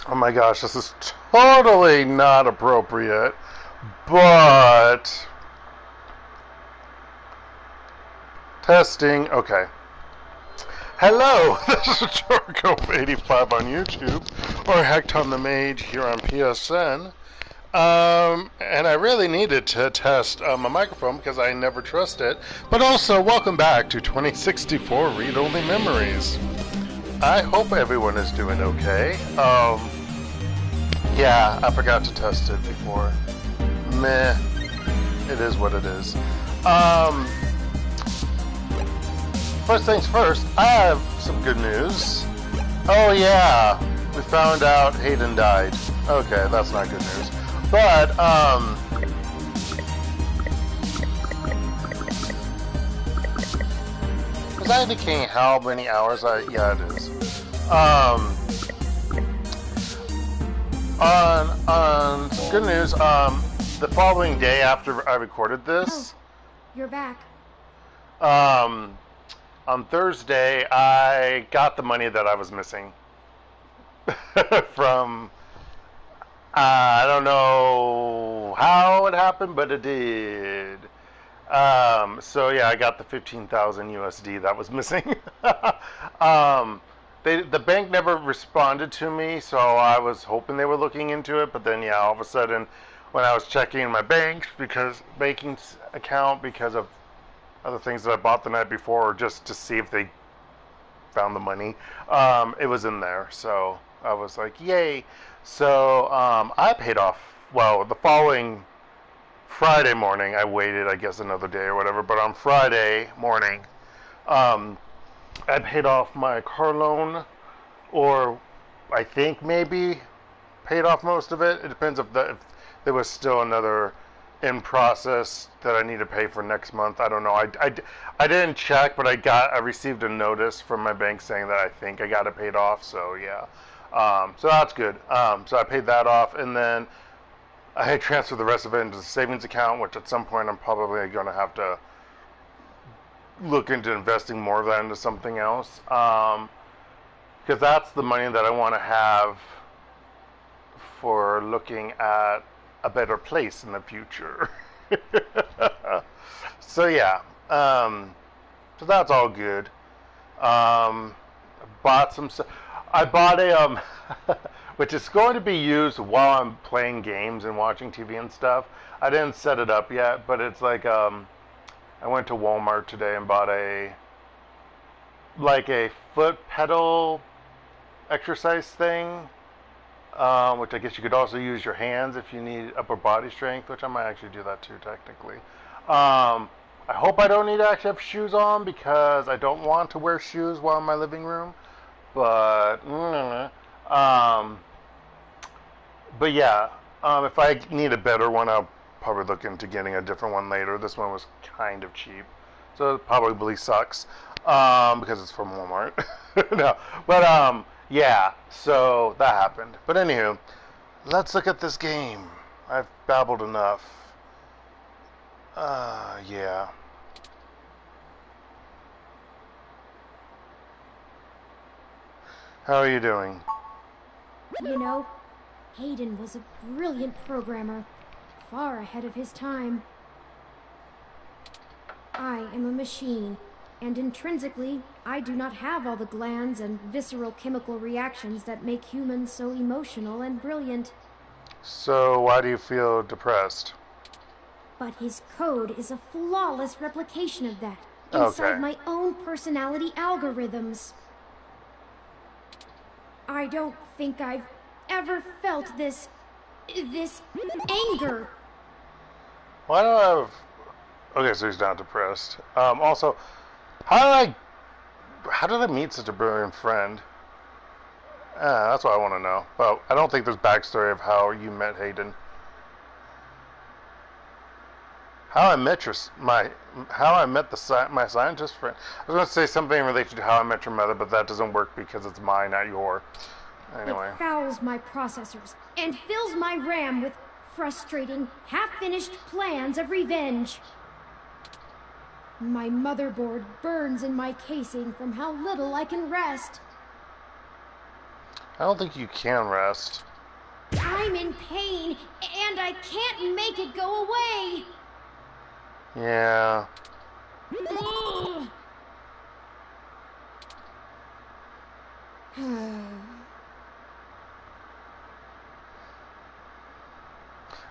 Oh my gosh, this is totally not appropriate, but testing. Okay. Hello, this is DarkElf85 on YouTube, or HektontheMage here on PSN. And I really needed to test my microphone because I never trust it. But also, welcome back to 2064 Read-Only Memories. I hope everyone is doing okay. Yeah, I forgot to test it before. Meh. It is what it is. First things first, I have some good news. Oh yeah, we found out Hayden died. Okay, that's not good news. But, was I indicating how many hours yeah, it is. On some good news, the following day after I recorded this. Oh, you're back. On Thursday, I got the money that I was missing from, I don't know how it happened, but it did. So yeah, I got the 15,000 USD that was missing. The bank never responded to me, so I was hoping they were looking into it. But then, yeah, all of a sudden, when I was checking my banking account because of other things that I bought the night before, or just to see if they found the money, it was in there. So I was like, yay. So I paid off. Well, the following Friday morning, I waited, I guess, another day or whatever. But on Friday morning, I paid off my car loan, or I think maybe paid off most of it. It depends if there was still another in process that I need to pay for next month. I don't know. I didn't check, but I received a notice from my bank saying that I think I got it paid off. So yeah, so that's good. So I paid that off, and then I had transferred the rest of it into the savings account, which at some point I'm probably going to have to look into investing more of that into something else, because that's the money that I want to have for looking at a better place in the future. So yeah, so that's all good. Bought some stuff. I bought a which is going to be used while I'm playing games and watching TV and stuff. I didn't set it up yet, but it's like I went to Walmart today and bought a foot pedal exercise thing. Which I guess you could also use your hands if you need upper body strength, which I might actually do that too, technically. I hope I don't need to actually have shoes on, because I don't want to wear shoes while in my living room. But yeah, if I need a better one, I'll probably look into getting a different one later. This one was kind of cheap, so it probably sucks, because it's from Walmart. No, but yeah, so that happened. But anywho, let's look at this game. I've babbled enough. Yeah. How are you doing? You know, Hayden was a brilliant programmer, far ahead of his time. I am a machine, and intrinsically, I do not have all the glands and visceral chemical reactions that make humans so emotional and brilliant. So why do you feel depressed? But his code is a flawless replication of that, inside my own personality algorithms. I don't think I've ever felt this anger. Why do I have... Okay, so he's not depressed. Also, how did I meet such a brilliant friend? That's what I want to know. Well, I don't think there's backstory of how you met Hayden. How I met my scientist friend. I was going to say something in relation to how I met your mother, but that doesn't work because it's mine, not your. Anyway. It fouls my processors and fills my RAM with frustrating, half-finished plans of revenge. My motherboard burns in my casing from how little I can rest. I don't think you can rest. I'm in pain, and I can't make it go away. Yeah. Ugh.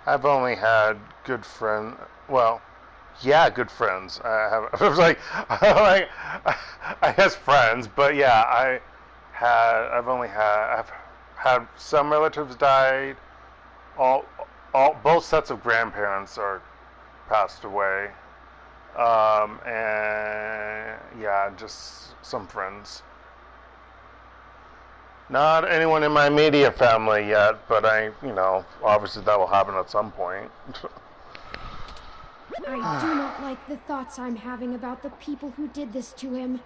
I've only had good friends. Well, yeah, good friends. I have. I was like, I guess friends, but yeah, I've had some relatives died. All, both sets of grandparents are passed away. And yeah, just some friends. Not anyone in my immediate family yet, but obviously that will happen at some point. I do not like the thoughts I'm having about the people who did this to him.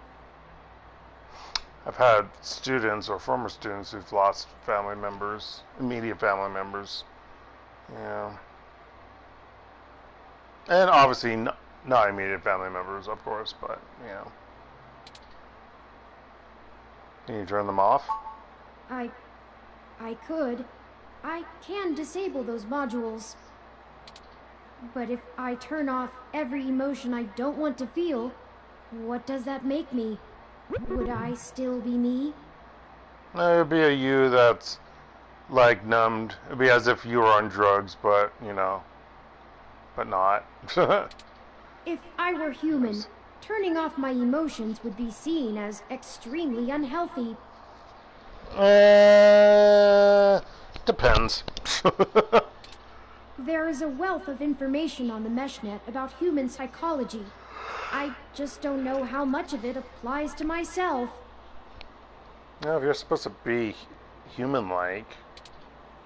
I've had students or former students who've lost family members, immediate family members. Yeah. And obviously not immediate family members, of course, but, Can you turn them off? I could. I can disable those modules. But if I turn off every emotion I don't want to feel, what does that make me? Would I still be me? It would be a you that's, like, numbed. It would be as if you were on drugs, but, but not. If I were human, turning off my emotions would be seen as extremely unhealthy. Depends. There is a wealth of information on the meshnet about human psychology. I just don't know how much of it applies to myself. No, if you're supposed to be human-like.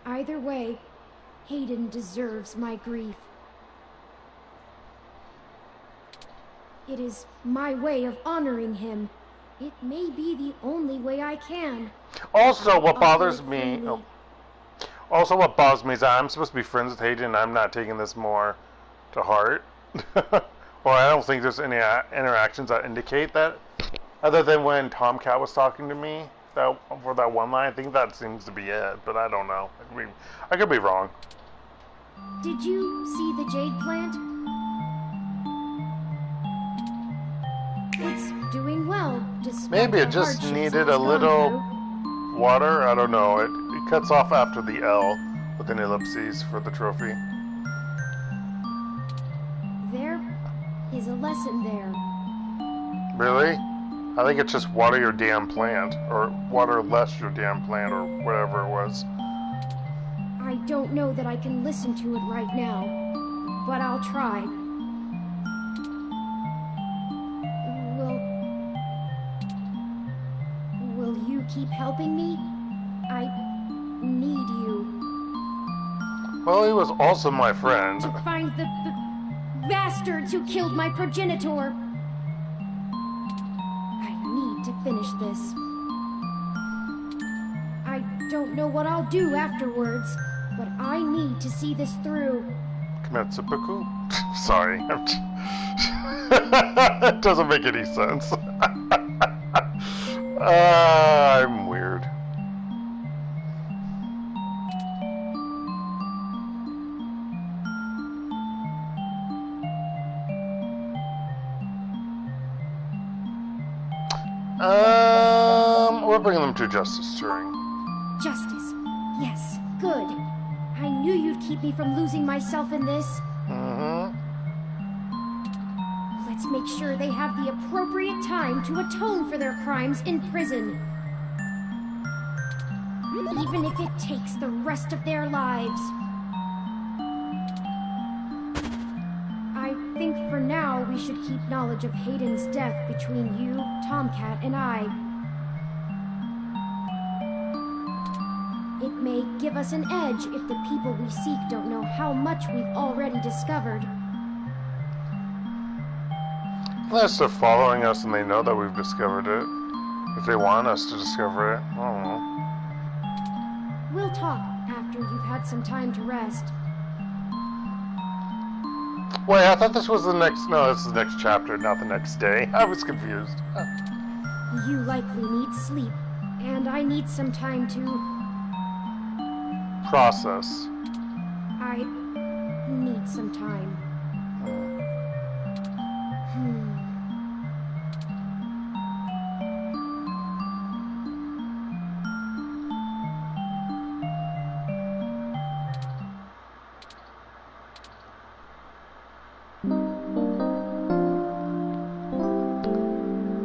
Either way, Hayden deserves my grief. It is my way of honoring him. It may be the only way I can. Also, what bothers me... Also, what bothers me is that I'm supposed to be friends with Hayden, and I'm not taking this more to heart. Or I don't think there's any interactions that indicate that. Other than when TOMCAT was talking to me for that one line, I think that seems to be it, but I don't know. I could be wrong. Did you see the jade plant? It's doing well, despite Maybe it the just hardships needed it's a gone little through. water. I don't know. It cuts off after the L with an ellipses for the trophy. There is a lesson there. Really? I think it's just water your damn plant, or water less your damn plant, or whatever it was. I don't know that I can listen to it right now, but I'll try. Will you keep helping me? I need you. Well, he was also my friend. To find the bastards who killed my progenitor. I need to finish this. I don't know what I'll do afterwards, but I need to see this through. Commit seppuku? Sorry. It doesn't make any sense. I'm weird. We're bringing them to justice, Turing. Justice. Yes, good. I knew you'd keep me from losing myself in this. Let's make sure they have the appropriate time to atone for their crimes in prison. Even if it takes the rest of their lives. I think for now we should keep knowledge of Hayden's death between you, TOMCAT, and I. It may give us an edge if the people we seek don't know how much we've already discovered. Unless they're following us and they know that we've discovered it. If they want us to discover it, I don't know. We'll talk after you've had some time to rest. Wait, I thought this was the next... No, this is the next chapter, not the next day. I was confused. You likely need sleep, and I need some time to... process. I need some time.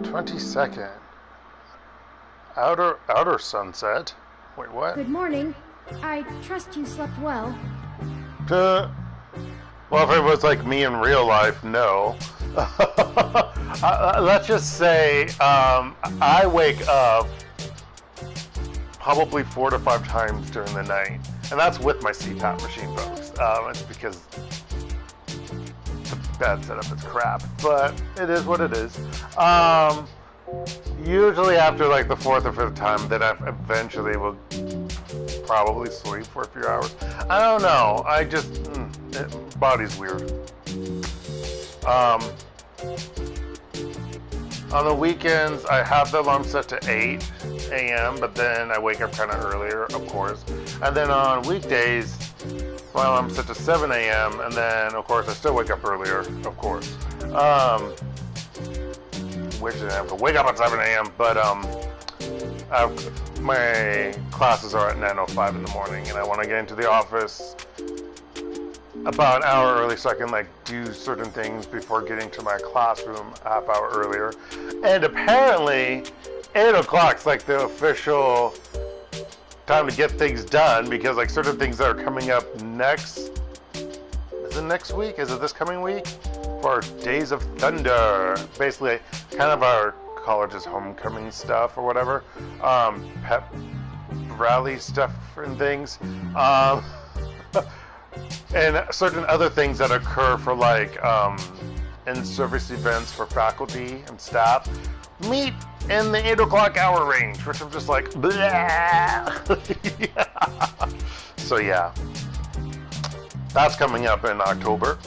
22nd. Outer sunset. Wait, what? Good morning. I trust you slept well. Well, if it was like me in real life, no. Let's just say I wake up probably 4 to 5 times during the night, and that's with my CPAP machine, folks. It's because the bed setup is crap, but it is what it is. Usually after like the 4th or 5th time, then I eventually will probably sleep for a few hours. I don't know. I just body's weird. On the weekends, I have the alarm set to 8 a.m., but then I wake up kind of earlier, of course. And then on weekdays, my alarm's set to 7 a.m., and then, of course, I still wake up earlier, of course. Wish I didn't have to wake up at 7 a.m., but my classes are at 9:05 in the morning, and I want to get into the office about an hour early so I can like do certain things before getting to my classroom a half hour earlier. And apparently 8 o'clock's like the official time to get things done, because like certain things that are coming up next, is it next week? Is it this coming week? For Days of Thunder. Basically kind of our college's homecoming stuff or whatever. Pep rally stuff and things. And certain other things that occur for like in-service events for faculty and staff meet in the 8 o'clock hour range, which I'm just like, blah. Yeah. So yeah, that's coming up in October.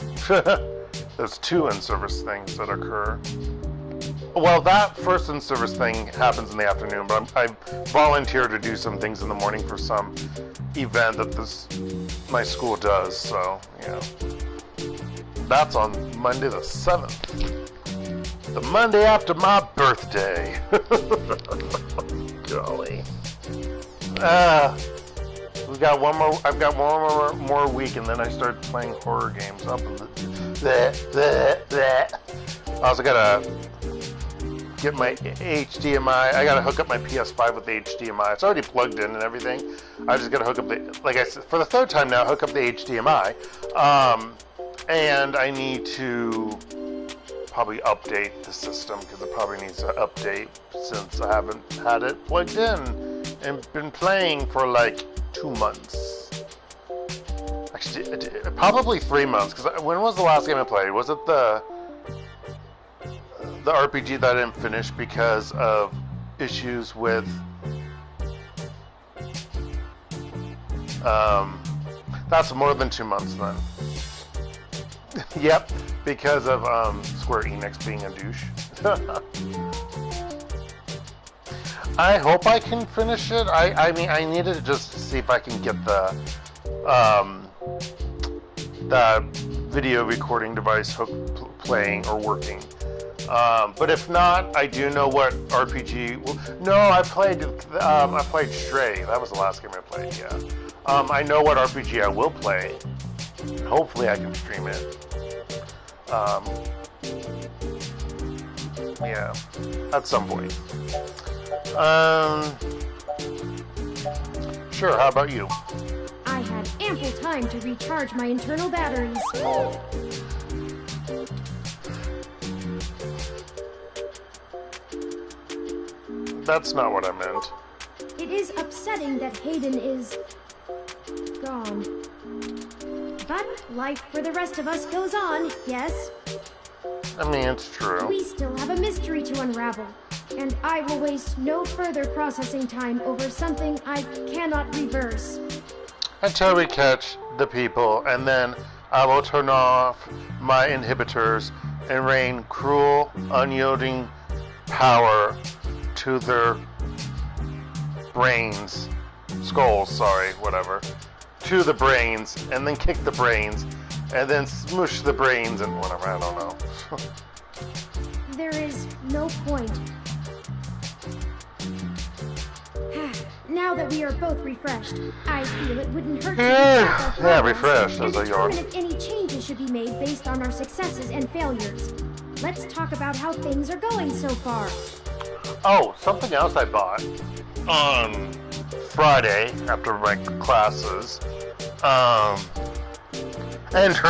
There's 2 in-service things that occur. Well, that first in-service thing happens in the afternoon, but I volunteer to do some things in the morning for some event that my school does, so, yeah. That's on Monday the 7th. The Monday after my birthday. Golly. I've got one more week, and then I start playing horror games. I also gotta get my HDMI. I gotta hook up my PS5 with the HDMI. It's already plugged in and everything. I just gotta hook up the, like I said, for the 3rd time now, hook up the HDMI. And I need to probably update the system, because it probably needs to update since I haven't had it plugged in and been playing for like 2 months. Actually, probably 3 months, because when was the last game I played? Was it the RPG that I didn't finish because of issues with that's more than 2 months then. Yep, because of Square Enix being a douche. I hope I can finish it. I mean, I needed to just see if I can get the video recording device playing or working. But if not, I do know what RPG. No, I played Stray. That was the last game I played. Yeah. I know what RPG I will play. Hopefully, I can stream it. Yeah, at some point. Sure. How about you? I had ample time to recharge my internal batteries. That's not what I meant. It is upsetting that Hayden is gone. But life for the rest of us goes on, yes? I mean, it's true. We still have a mystery to unravel, and I will waste no further processing time over something I cannot reverse. Until we catch the people, and then I will turn off my inhibitors and rain cruel, unyielding power to their brains, skulls, sorry, whatever, to the brains, and then kick the brains, and then smush the brains and whatever, I don't know. There is no point. Now that we are both refreshed, I feel it wouldn't hurt to recap our progress refreshed and as I determine yawn. if any changes should be made based on our successes and failures. Let's talk about how things are going so far. Oh, something else I bought on Friday after my classes, and after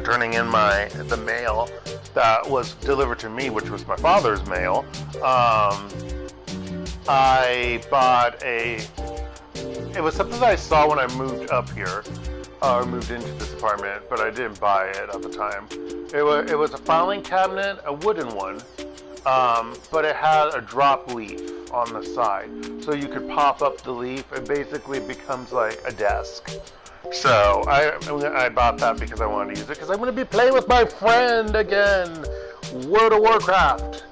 turning in the mail that was delivered to me, which was my father's mail. I bought it was something that I saw when I moved up here, or moved into this apartment, but I didn't buy it at the time. It was a filing cabinet, a wooden one, but it had a drop leaf on the side. So you could pop up the leaf and basically it becomes like a desk. So I bought that because I wanted to use it because I'm going to be playing with my friend again, World of Warcraft.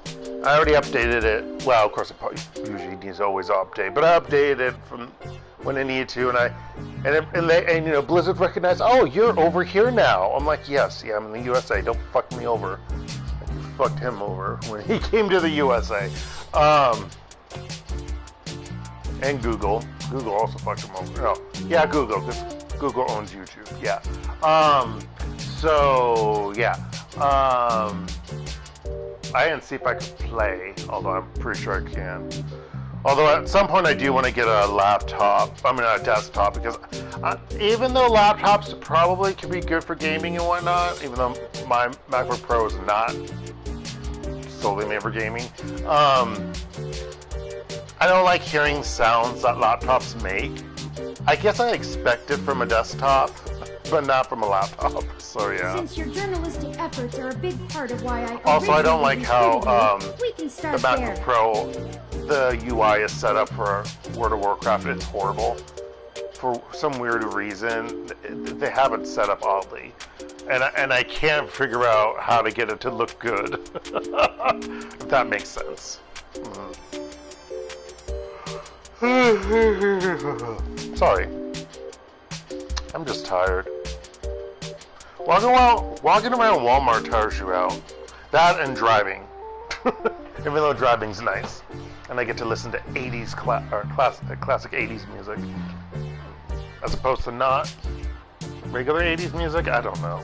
I already updated it. Well, of course, it usually needs to always update, but I updated it from when I needed to, and you know, Blizzard recognized, oh, you're over here now. I'm like, yes, yeah, I'm in the USA. Don't fuck me over. I fucked him over when he came to the USA. And Google also fucked him over. No, yeah, Google, because Google owns YouTube. Yeah. So yeah. I didn't see if I could play, although I'm pretty sure I can. Although at some point I do want to get a laptop, a desktop, because even though laptops probably could be good for gaming and whatnot, even though my MacBook Pro is not solely made for gaming, I don't like hearing sounds that laptops make. I guess I expect it from a desktop, but not from a laptop. So yeah. Since your journalistic efforts are a big part of why I also, I don't like how we can start the MacBook Pro, the UI is set up for World of Warcraft. It's horrible. For some weird reason, they have it set up oddly. And I can't figure out how to get it to look good. If that makes sense. Sorry. I'm just tired. Walking around Walmart tires you out. That and driving. Even though driving's nice. And I get to listen to 80s classic 80s music. As opposed to not regular 80s music? I don't know.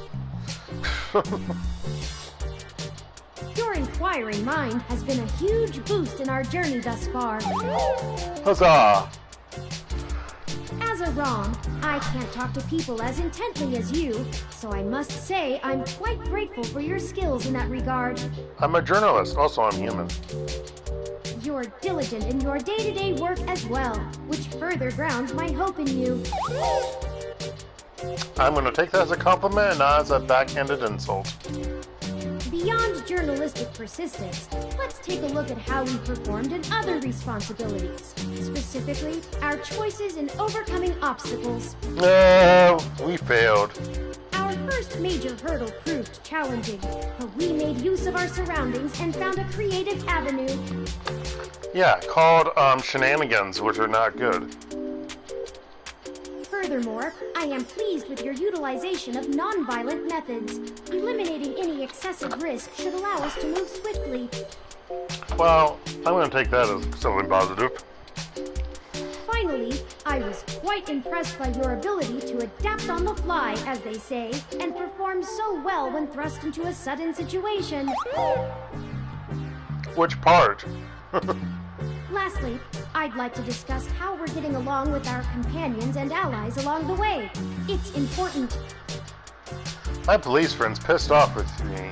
Your inquiring mind has been a huge boost in our journey thus far. Huzzah! As a ROM, I can't talk to people as intently as you, so I must say I'm quite grateful for your skills in that regard. I'm a journalist, also I'm human. You're diligent in your day-to-day work as well, which further grounds my hope in you. I'm going to take that as a compliment and not as a backhanded insult. Beyond journalistic persistence, let's take a look at how we performed in other responsibilities. Specifically, our choices in overcoming obstacles. We failed. Our first major hurdle proved challenging, but we made use of our surroundings and found a creative avenue. Yeah, called shenanigans, which are not good. Furthermore, I am pleased with your utilization of non-violent methods. Eliminating any excessive risk should allow us to move swiftly. Well, I'm going to take that as something positive. Finally, I was quite impressed by your ability to adapt on the fly, as they say, and perform so well when thrust into a sudden situation. Which part? Lastly, I'd like to discuss how we're getting along with our companions and allies along the way. It's important. My police friend's pissed off with me.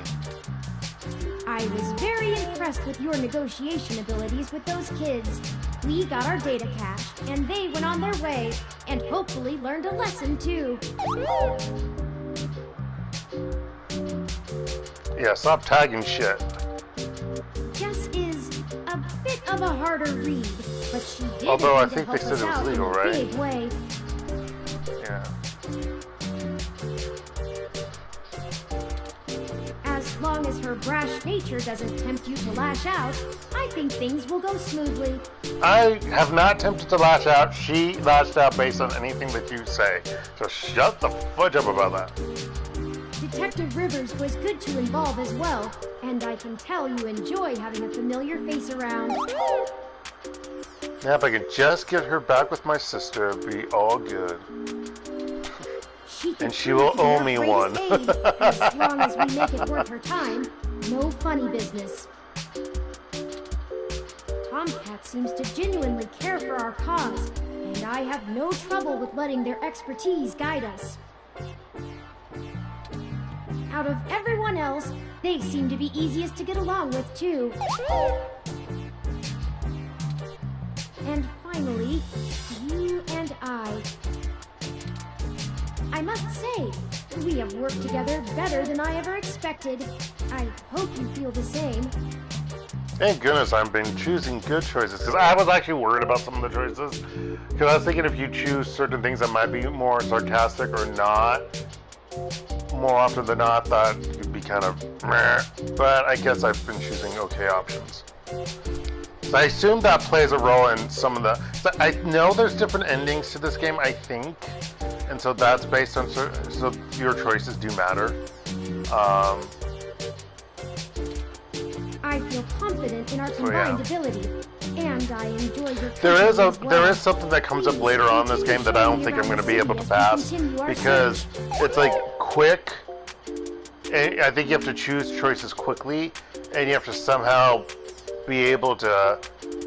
I was very impressed with your negotiation abilities with those kids. We got our data cache, and they went on their way, and hopefully learned a lesson too. Yeah, stop tagging shit. Jess is a bit of a harder read, but she did Although I to think help they said us it was out legal, in a right? big way. Yeah. As long as her brash nature doesn't tempt you to lash out, I think things will go smoothly. I have not tempted to lash out. She lashed out based on anything that you say. So shut the fudge up about that. Detective Rivers was good to involve as well, and I can tell you enjoy having a familiar face around. Yeah, if I can just get her back with my sister, it'll be all good. And she will owe me one. As long as we make it worth her time, no funny business. TOMCAT seems to genuinely care for our cause, and I have no trouble with letting their expertise guide us. Out of everyone else, they seem to be easiest to get along with, too. And finally, you and I. I must say, we have worked together better than I ever expected. I hope you feel the same. Thank goodness I've been choosing good choices, because I was actually worried about some of the choices. Because I was thinking if you choose certain things that might be more sarcastic or not, more often than not, that could be kind of meh. But I guess I've been choosing okay options. So I assume that plays a role in some of the... So I know there's different endings to this game, I think. And so that's based on... So your choices do matter. I feel confident in our combined ability, and I enjoy your... There is something that comes up later on in this game that I don't think I'm going to be able to pass, because it's like quick, and I think you have to choose choices quickly, and you have to somehow be able to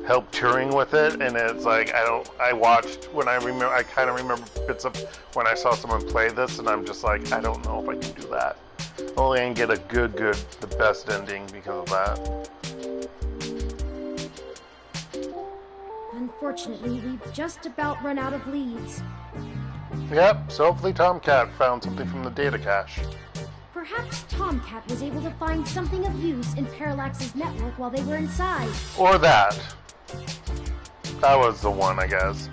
help Turing with it, and it's like I watched when I kind of remember bits of when I saw someone play this, and I'm just like, I don't know if I can do that. Only I can get a the best ending because of that. Unfortunately, we've just about run out of leads. Yep, so hopefully TOMCAT found something from the data cache. Perhaps TOMCAT was able to find something of use in Parallax's network while they were inside. Or that. That was the one, I guess.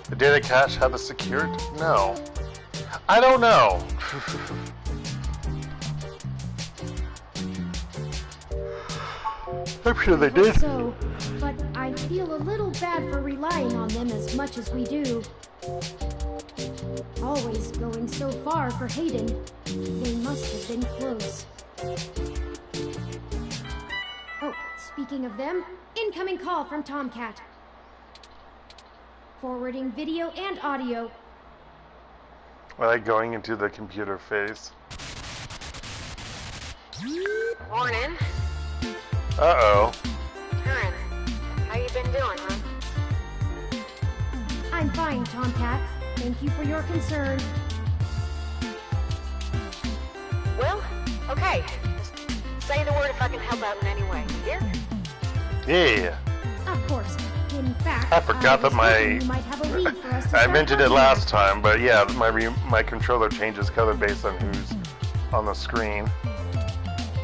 The data cache had this secured? No. I don't know. I'm sure they did. So, but I feel a little bad for relying on them as much as we do. Always going so far for Hayden. They must have been close. Oh, speaking of them, incoming call from TOMCAT. Forwarding video and audio. I like going into the computer phase. Morning. Uh-oh. Turing, how you been doing, huh? I'm fine, TOMCAT. Thank you for your concern. Well, okay. Just say the word if I can help out in any way. You hear? Yeah. Of course. In fact, I forgot that you might have a lead for us to I start mentioned it working last on. time, but yeah, my controller changes color based on who's on the screen.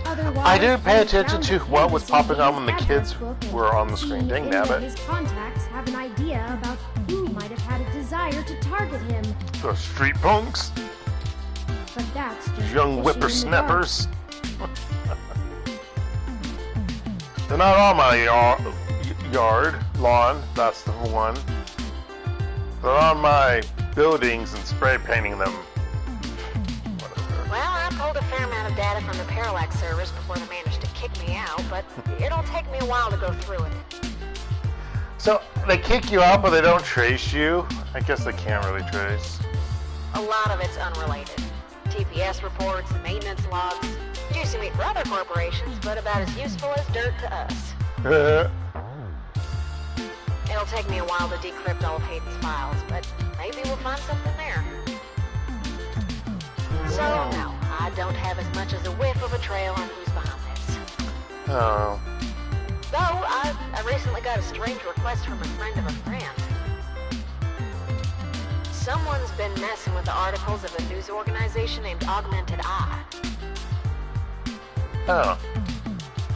Otherwise, I didn't pay I attention found to that what was Candace popping on when the address kids book and were on the screen. see Dang if any nabbit. of his contacts have an idea about who might have had a desire to target him. Those street punks, But that's just young fishing in the whippersnappers. They're not on my lawn, that's the one. They're on my buildings and spray painting them. Whatever. Well, I pulled a fair amount of data from the Parallax servers before they managed to kick me out, but it'll take me a while to go through it. So, they kick you out, but they don't trace you? I guess they can't really trace. A lot of it's unrelated. TPS reports, maintenance logs, juicy meat for other corporations, but about as useful as dirt to us. It'll take me a while to decrypt all of Hayden's files, but maybe we'll find something there. So, no, I don't have as much as a whiff of a trail on who's behind this. Oh. Though, I recently got a strange request from a friend of a friend. Someone's been messing with the articles of a news organization named Augmented Eye. Oh.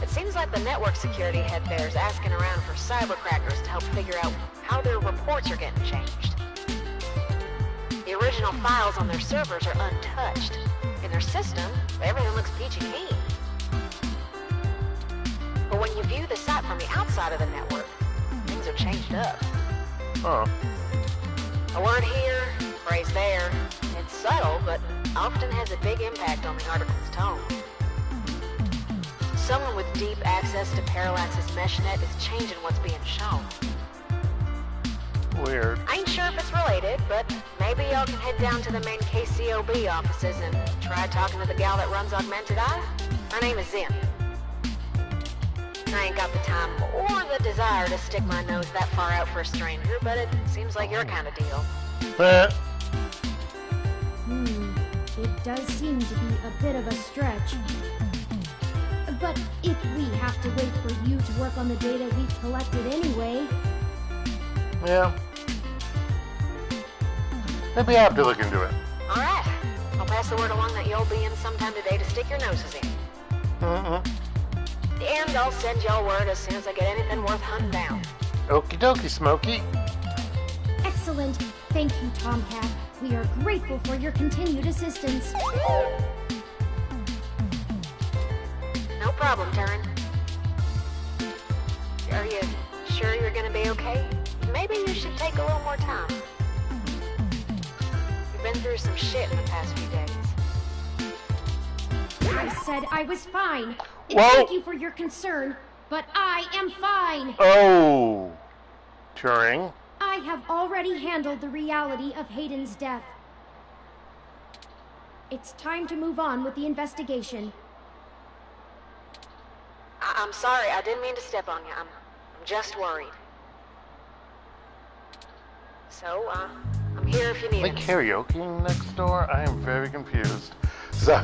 It seems like the network security head there is asking around for cybercrackers to help figure out how their reports are getting changed. The original files on their servers are untouched. In their system, everything looks peachy keen. But when you view the site from the outside of the network, things are changed up. Huh. A word here, a phrase there. It's subtle, but often has a big impact on the article's tone. Someone with deep access to Parallax's meshnet is changing what's being shown. Weird. I ain't sure if it's related, but maybe y'all can head down to the main KCOB offices and try talking to the gal that runs Augmented Eye. Her name is Zim. I ain't got the time or the desire to stick my nose that far out for a stranger, but it seems like your kind of deal. It does seem to be a bit of a stretch. But if we have to wait for you to work on the data we've collected anyway... Yeah. Maybe I have to look into it. Alright. I'll pass the word along that you'll be in sometime today to stick your noses in. And I'll send y'all word as soon as I get anything worth hunting down. Okie dokie, Smokey. Excellent. Thank you, TOMCAT. We are grateful for your continued assistance. No problem, Turing. Are you sure you're gonna be okay? Maybe you should take a little more time. You've been through some shit in the past few days. I said I was fine. Whoa. Thank you for your concern, but I am fine. Oh. Turing. I have already handled the reality of Hayden's death. It's time to move on with the investigation. I'm sorry, I didn't mean to step on you. I'm just worried. So, I'm here if you need Like me. karaoke next door? I am very confused. So,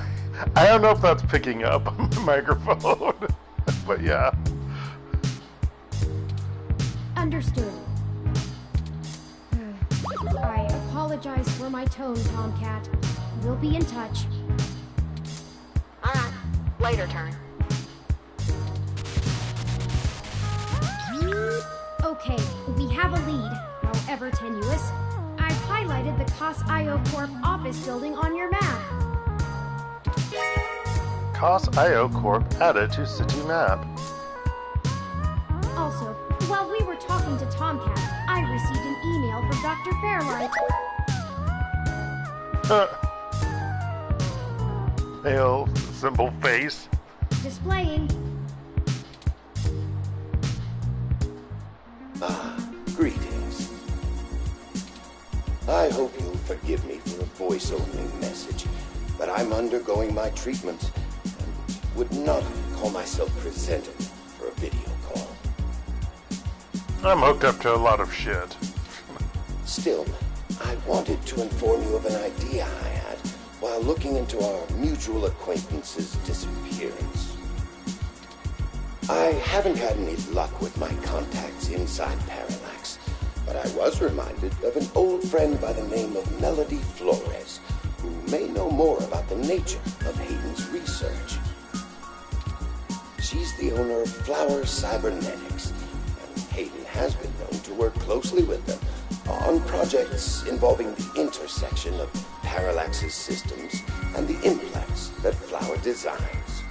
I don't know if that's picking up on the microphone, but yeah. Understood. I apologize for my tone, TOMCAT. We'll be in touch. Alright, later, Turing. Okay, we have a lead, however tenuous. I've highlighted the COS-IO Corp office building on your map. COS-IO Corp added to city map. Also, while we were talking to TOMCAT, I received an email from Dr. Fairlight. Male symbol face. Displaying. Greetings. I hope you'll forgive me for a voice-only message, but I'm undergoing my treatment and would not call myself presentable for a video call. I'm hooked up to a lot of shit. Still, I wanted to inform you of an idea I had while looking into our mutual acquaintance's disappearance. I haven't had any luck with my contacts inside Parallax, but I was reminded of an old friend by the name of Melody Flores, who may know more about the nature of Hayden's research. She's the owner of Flower Cybernetics, and Hayden has been known to work closely with them on projects involving the intersection of Parallax's systems and the implants that Flower designs.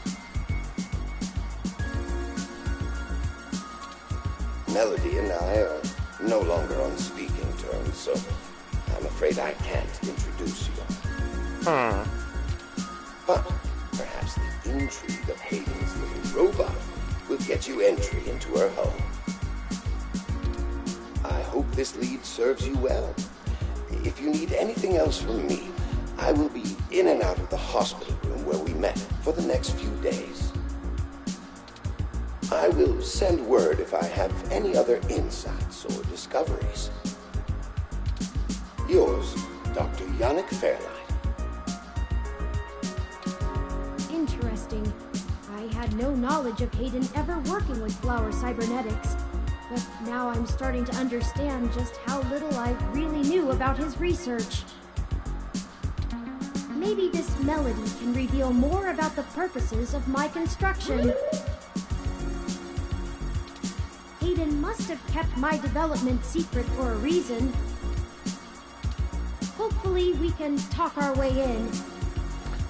Melody and I are no longer on speaking terms, so I'm afraid I can't introduce you. But perhaps the intrigue of Hayden's little robot will get you entry into her home. I hope this lead serves you well. If you need anything else from me, I will be in and out of the hospital room where we met for the next few days. I will send word if I have any other insights or discoveries. Yours, Dr. Yannick Fairlight. Interesting. I had no knowledge of Hayden ever working with Flower Cybernetics, but now I'm starting to understand just how little I really knew about his research. Maybe this melody can reveal more about the purposes of my construction. Hayden must have kept my development secret for a reason. Hopefully we can talk our way in.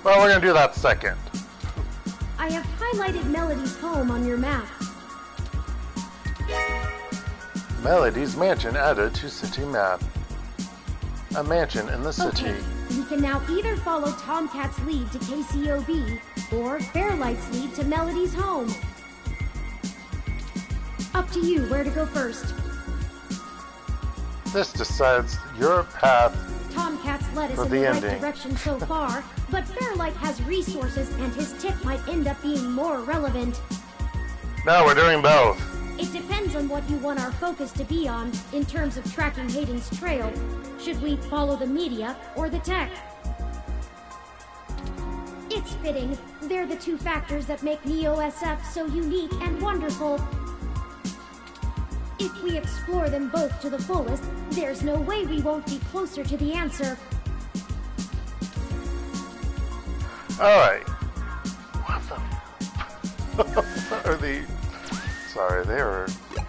Well, we're gonna do that second. I have highlighted Melody's home on your map. Melody's mansion added to city map. A mansion in the city. Okay, we can now either follow TOMCAT's lead to KCOB, or Fairlight's lead to Melody's home. Up to you where to go first. This decides your path. TOMCAT's led us For in the the right ending. direction so far, but Fairlight has resources and his tip might end up being more relevant. No, we're doing both. It depends on what you want our focus to be on in terms of tracking Hayden's trail. Should we follow the media or the tech? It's fitting. They're the two factors that make Neo-SF so unique and wonderful. If we explore them both to the fullest, there's no way we won't be closer to the answer. Alright. What the... What are the... Sorry, they are...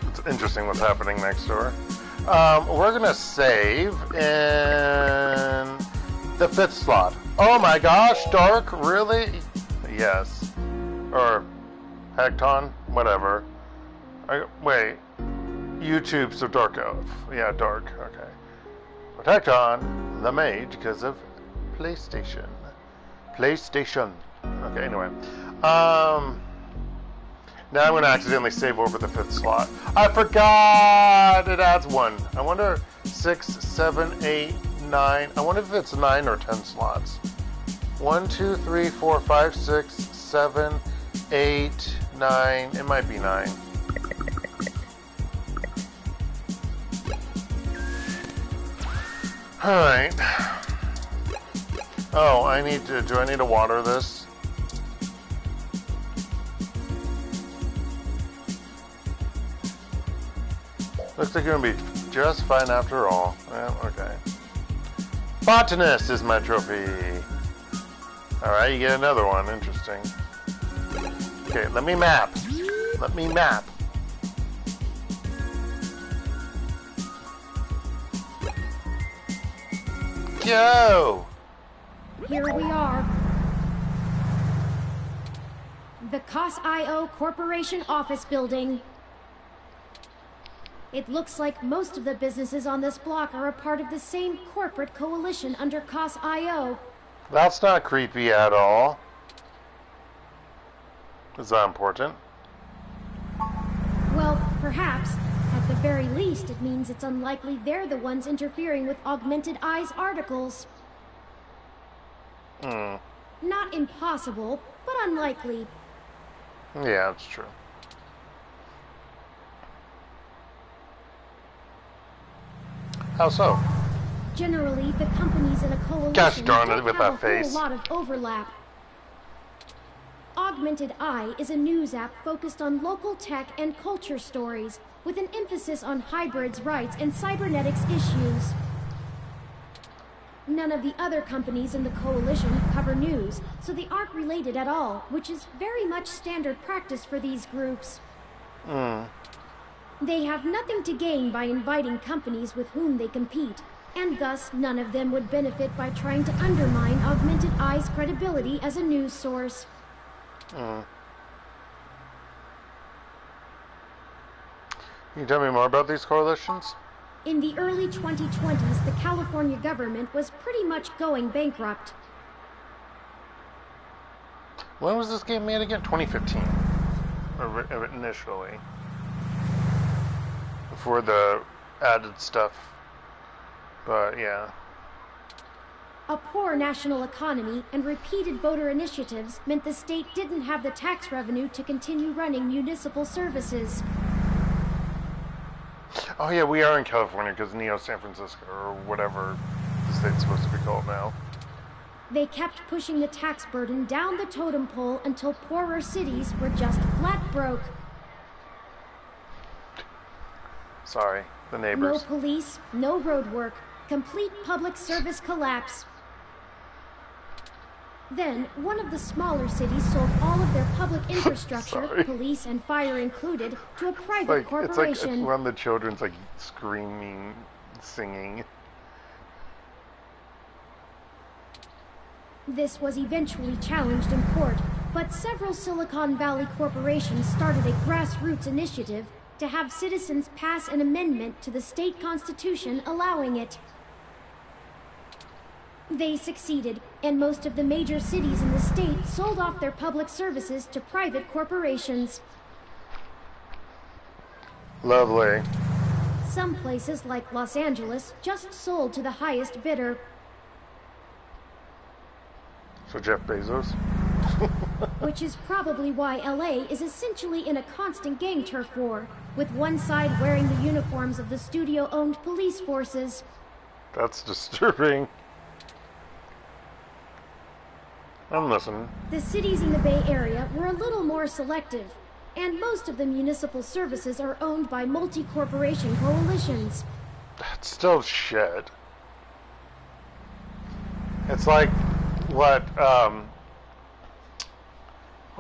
It's interesting what's happening next door. We're gonna save in the 5th slot. Oh my gosh, Dark, really? Yes. Or Hekton, whatever. Wait. YouTube, so Dark Elf. Yeah, Dark, okay. But Hekton, the mage, because of PlayStation. PlayStation. Okay, anyway. Now I'm going to accidentally save over the 5th slot. I forgot! It adds 1. I wonder 6, 7, 8, 9. I wonder if it's 9 or 10 slots. 1, 2, 3, 4, 5, 6, 7, 8, 9. It might be 9. Alright. Oh, I need to... Do I need to water this? Looks like you're gonna be just fine after all. Yeah, okay. Botanist is my trophy. Alright, you get another one. Interesting. Okay, let me map. Let me map. Go! Here we are. The COS.io Corporation office building. It looks like most of the businesses on this block are a part of the same corporate coalition under COS.io. That's not creepy at all. Is that important? Well, perhaps. At the very least, it means it's unlikely they're the ones interfering with Augmented Eye's articles. Not impossible, but unlikely. Yeah, that's true. How so? Generally, the companies in a coalition Gosh darn it, don't with have that a face. whole lot of overlap. Augmented Eye is a news app focused on local tech and culture stories, with an emphasis on hybrids' rights and cybernetics issues. None of the other companies in the coalition cover news, so they aren't related at all, which is very much standard practice for these groups. They have nothing to gain by inviting companies with whom they compete, and thus none of them would benefit by trying to undermine Augmented Eye's credibility as a news source. Can you tell me more about these coalitions? In the early 2020s, the California government was pretty much going bankrupt. When was this game made again? 2015. Initially. Before the added stuff. But yeah. A poor national economy and repeated voter initiatives meant the state didn't have the tax revenue to continue running municipal services. Oh yeah, we are in California because Neo San Francisco, or whatever the state's supposed to be called now. They kept pushing the tax burden down the totem pole until poorer cities were just flat broke. Sorry, the No neighbors. police, no road work, complete public service collapse. Then, one of the smaller cities sold all of their public infrastructure, Sorry. police and fire included, to a private It's like corporation. one of the children's like screaming, singing. This was eventually challenged in court, but several Silicon Valley corporations started a grassroots initiative, to have citizens pass an amendment to the state constitution allowing it. They succeeded, and most of the major cities in the state sold off their public services to private corporations. Lovely. Some places, like Los Angeles, just sold to the highest bidder. So Jeff Bezos? Which is probably why LA is essentially in a constant gang turf war, with one side wearing the uniforms of the studio-owned police forces. That's disturbing. I'm listening. The cities in the Bay Area were a little more selective, and most of the municipal services are owned by multi-corporation coalitions. That's still shit. It's like what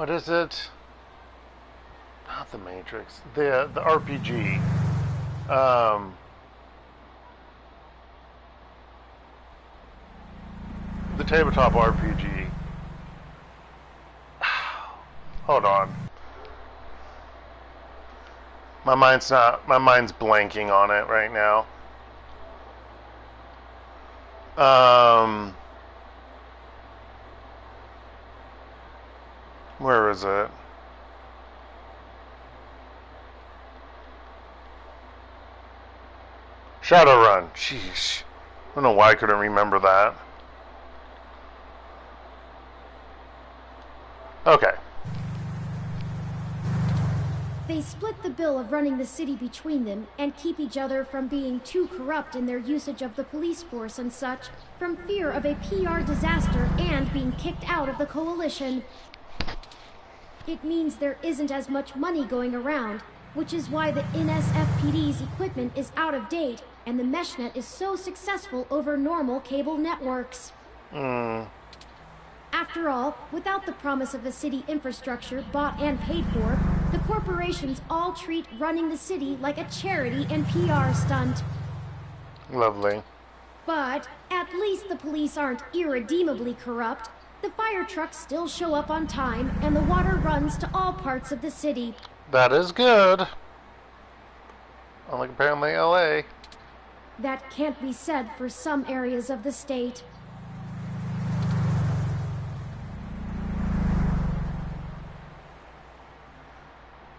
is it? Not the Matrix. The RPG. The tabletop RPG. Hold on. My mind's blanking on it right now. Where is it? Shadowrun. Sheesh. I don't know why I couldn't remember that. Okay. They split the bill of running the city between them and keep each other from being too corrupt in their usage of the police force and such, from fear of a PR disaster and being kicked out of the coalition. It means there isn't as much money going around, which is why the NSFPD's equipment is out of date and the meshnet is so successful over normal cable networks. After all, without the promise of a city infrastructure bought and paid for, the corporations all treat running the city like a charity and PR stunt. Lovely. But at least the police aren't irredeemably corrupt. The fire trucks still show up on time, and the water runs to all parts of the city. That is good. Unlike apparently LA. That can't be said for some areas of the state.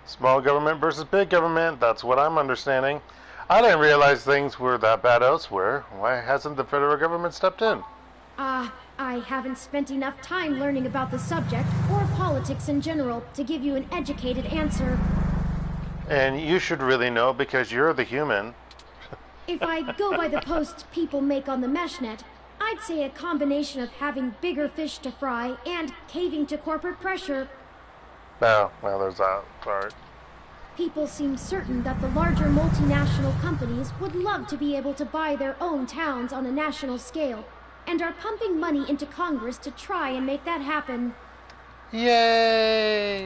Small government versus big government, that's what I'm understanding. I didn't realize things were that bad elsewhere. Why hasn't the federal government stepped in? I haven't spent enough time learning about the subject, or politics in general, to give you an educated answer. And you should really know because you're the human. If I go by the posts people make on the meshnet, I'd say a combination of having bigger fish to fry and caving to corporate pressure. Oh, well, there's that part. People seem certain that the larger multinational companies would love to be able to buy their own towns on a national scale, and are pumping money into Congress to try and make that happen. Yay!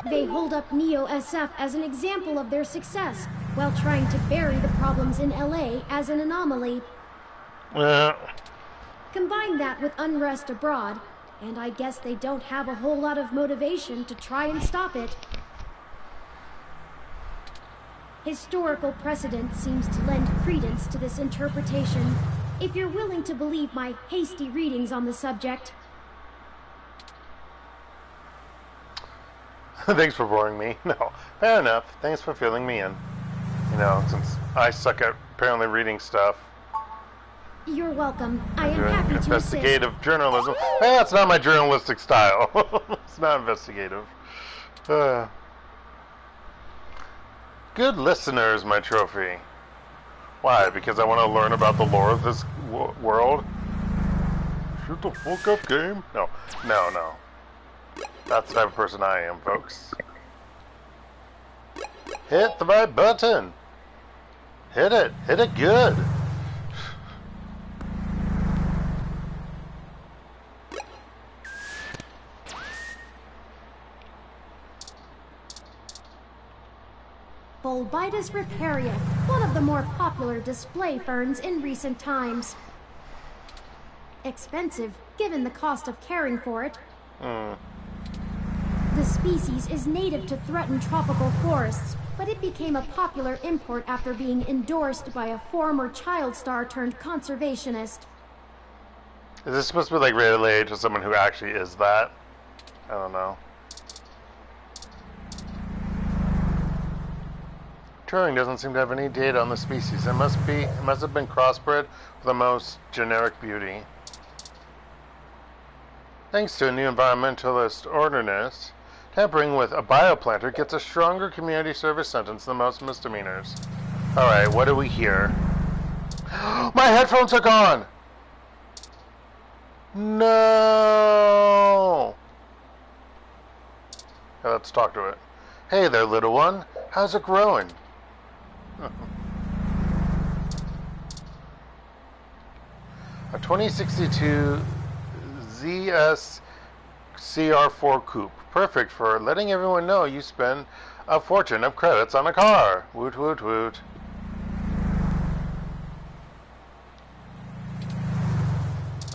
They hold up Neo-SF as an example of their success, while trying to bury the problems in LA as an anomaly. Combine that with unrest abroad, and I guess they don't have a whole lot of motivation to try and stop it. Historical precedent seems to lend credence to this interpretation, if you're willing to believe my hasty readings on the subject. Thanks for boring me. No, fair enough. Thanks for filling me in. You know, since I suck at apparently reading stuff. You're welcome. I am happy to assist. Investigative journalism. Hey, that's not my journalistic style. It's not investigative. Good listener is my trophy. Why? Because I want to learn about the lore of this world? Shoot the fuck up, game? No. That's the type of person I am, folks. Hit the right button. Hit it. Hit it good. Bulbitis riparia, one of the more popular display ferns in recent times. Expensive, given the cost of caring for it. The species is native to threatened tropical forests, but it became a popular import after being endorsed by a former child star turned conservationist. Is this supposed to be like related to someone who actually is that? I don't know. Turing doesn't seem to have any data on the species. It must have been crossbred for the most generic beauty. Thanks to a new environmentalist ordinance, tampering with a bioplanter gets a stronger community service sentence than most misdemeanors. Alright, what do we hear? My headphones are gone! No! Okay, let's talk to it. Hey there, little one. How's it growing? A 2062 ZS CR4 coupe. Perfect for letting everyone know you spend a fortune of credits on a car. Woot woot woot.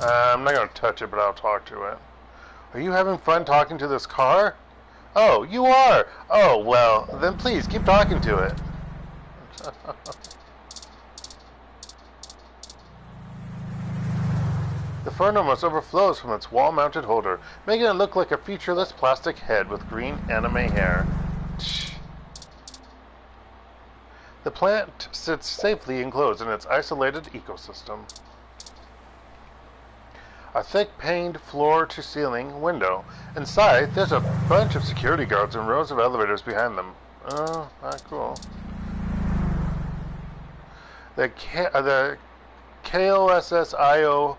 I'm not going to touch it, but I'll talk to it. Are you having fun talking to this car? Oh, you are! Oh, well, then please keep talking to it. The furnace almost overflows from its wall-mounted holder, making it look like a featureless plastic head with green anime hair. The plant sits safely enclosed in its isolated ecosystem. A thick paned floor-to-ceiling window. Inside, there's a bunch of security guards and rows of elevators behind them. Oh, not cool. The KOSSIO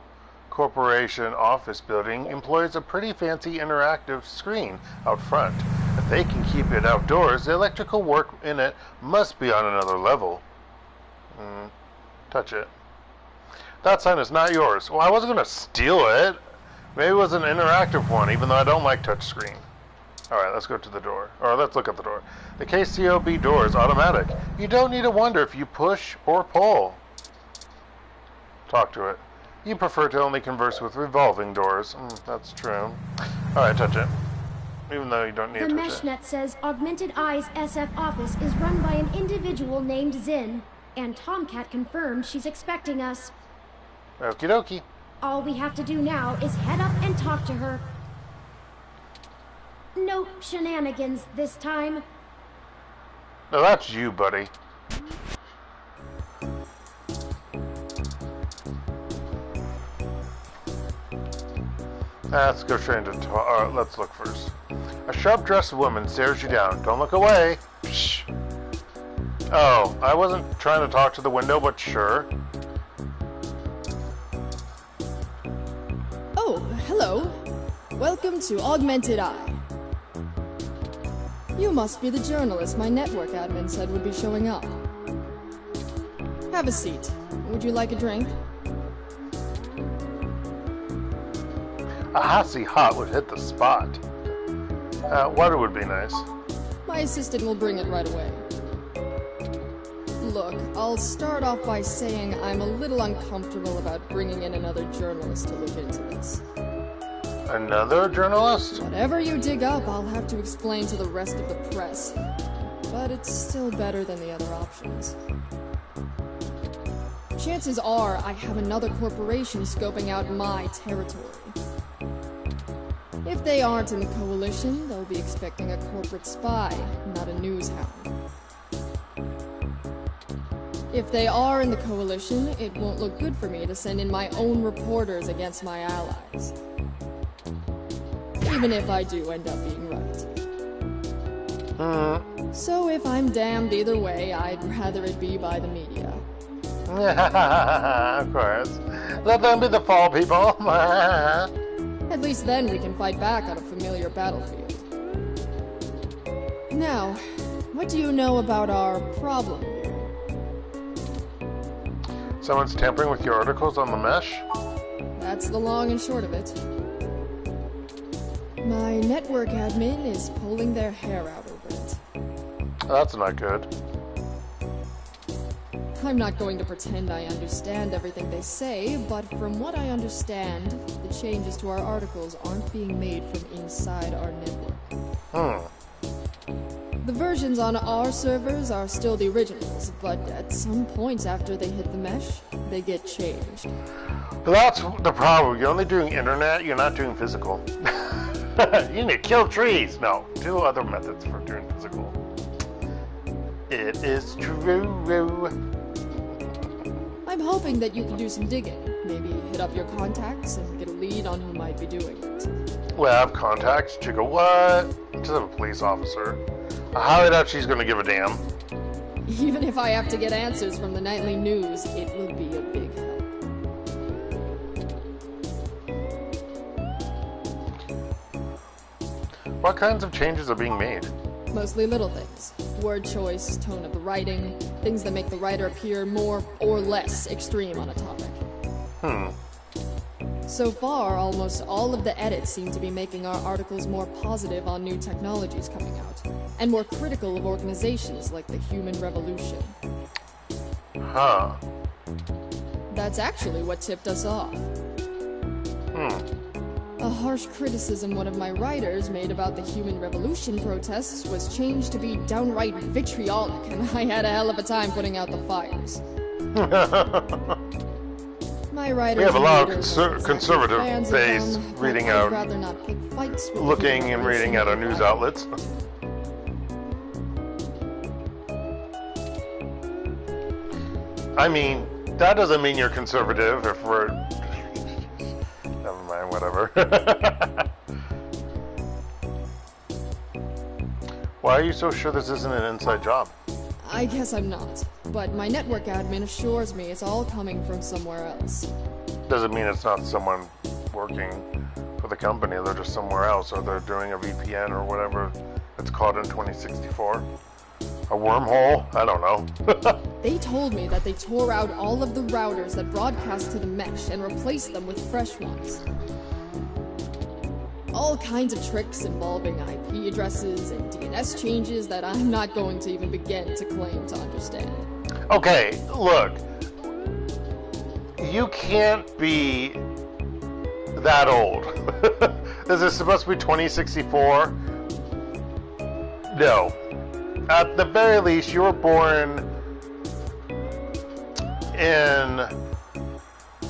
Corporation office building employs a pretty fancy interactive screen out front. If they can keep it outdoors, the electrical work in it must be on another level. Touch it. That sign is not yours. Well, I wasn't going to steal it. Maybe it was an interactive one, even though I don't like touchscreen. Alright, let's go to the door. Or let's look at the door. The KCOB door is automatic. You don't need to wonder if you push or pull. Talk to it. You prefer to only converse with revolving doors. That's true. Alright, touch it. Even though you don't need to touch it. The MeshNet says Augmented Eye's SF office is run by an individual named Zin, and TOMCAT confirmed she's expecting us. Okie dokie. All we have to do now is head up and talk to her. No shenanigans this time. No, that's you, buddy. Let's go straight into let's look first. A sharp-dressed woman stares you down. Don't look away. Psh. Oh, I wasn't trying to talk to the window, but sure. Oh, hello. Welcome to Augmented Eye. You must be the journalist my network admin said would be showing up. Have a seat. Would you like a drink? A Hassie hot would hit the spot. Water would be nice. My assistant will bring it right away. Look, I'll start off by saying I'm a little uncomfortable about bringing in another journalist to look into this. Another journalist? Whatever you dig up, I'll have to explain to the rest of the press. But it's still better than the other options. Chances are I have another corporation scoping out my territory. If they aren't in the coalition, they'll be expecting a corporate spy, not a news hound. If they are in the coalition, it won't look good for me to send in my own reporters against my allies. Even if I do end up being right. So if I'm damned either way, I'd rather it be by the media. Of course. Let them be the fall people. At least then we can fight back on a familiar battlefield. Now, what do you know about our problem here? Someone's tampering with your articles on the mesh? That's the long and short of it. My network admin is pulling their hair out over it. That's not good. I'm not going to pretend I understand everything they say, but from what I understand, the changes to our articles aren't being made from inside our network. The versions on our servers are still the originals, but at some point after they hit the mesh, they get changed. But that's the problem. You're only doing internet, you're not doing physical. You need to kill trees. No, do other methods for doing physical. It is true. I'm hoping that you can do some digging. Maybe hit up your contacts and get a lead on who might be doing it. Well, I have contacts. Chica, what? Just have a police officer. I highly doubt she's going to give a damn. Even if I have to get answers from the nightly news, it will be a big help. What kinds of changes are being made? Mostly little things. Word choice, tone of the writing, things that make the writer appear more or less extreme on a topic. So far, almost all of the edits seem to be making our articles more positive on new technologies coming out, and more critical of organizations like the Human Revolution. Huh. That's actually what tipped us off. A harsh criticism one of my writers made about the Human Revolution protests was changed to be downright vitriolic, and I had a hell of a time putting out the fires. My writers we have a lot of exactly conservative fans of base them, reading I'd out, rather not pick fights with looking and reading out our news outlets. I mean, that doesn't mean you're conservative if we're... Never mind, whatever. Why are you so sure this isn't an inside job? I guess I'm not, but my network admin assures me it's all coming from somewhere else. Doesn't mean it's not someone working for the company. They're just somewhere else, or they're doing a VPN or whatever it's called in 2064. A wormhole? I don't know. They told me that they tore out all of the routers that broadcast to the mesh and replaced them with fresh ones. All kinds of tricks involving IP addresses and DNS changes that I'm not going to even begin to claim to understand. Okay, look. You can't be that old. Is this supposed to be 2064? No. At the very least, you were born in...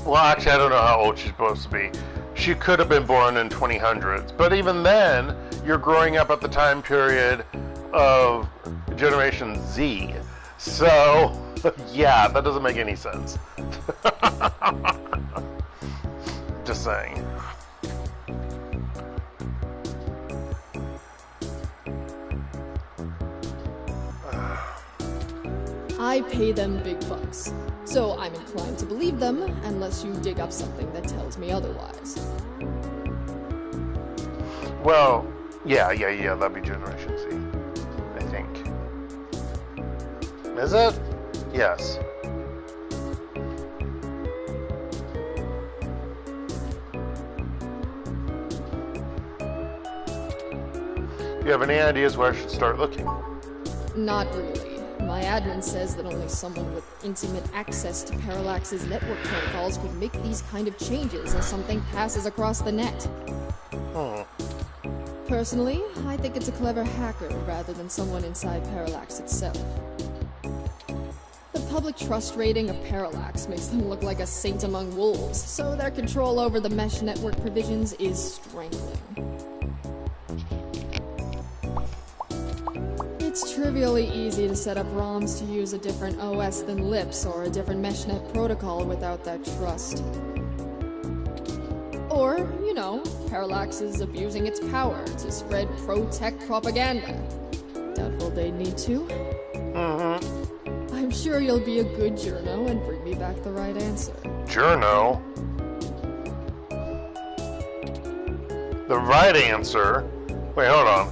Well, actually, I don't know how old she's supposed to be. She could have been born in 2000s. But even then, you're growing up at the time period of Generation Z. So, yeah, that doesn't make any sense. Just saying. I pay them big bucks, so I'm inclined to believe them unless you dig up something that tells me otherwise. Well, yeah, that'd be Generation Z, I think. Is it? Yes. Do you have any ideas where I should start looking? Not really. My admin says that only someone with intimate access to Parallax's network protocols could make these kind of changes as something passes across the net. Personally, I think it's a clever hacker rather than someone inside Parallax itself. The public trust rating of Parallax makes them look like a saint among wolves, so their control over the mesh network provisions is strangling. It's trivially easy to set up ROMs to use a different OS than LIPS or a different meshnet protocol without that trust. Or, you know, Parallax is abusing its power to spread pro-tech propaganda. Doubtful they need to. I'm sure you'll be a good journo and bring me back the right answer. Journo? The right answer? Wait, hold on.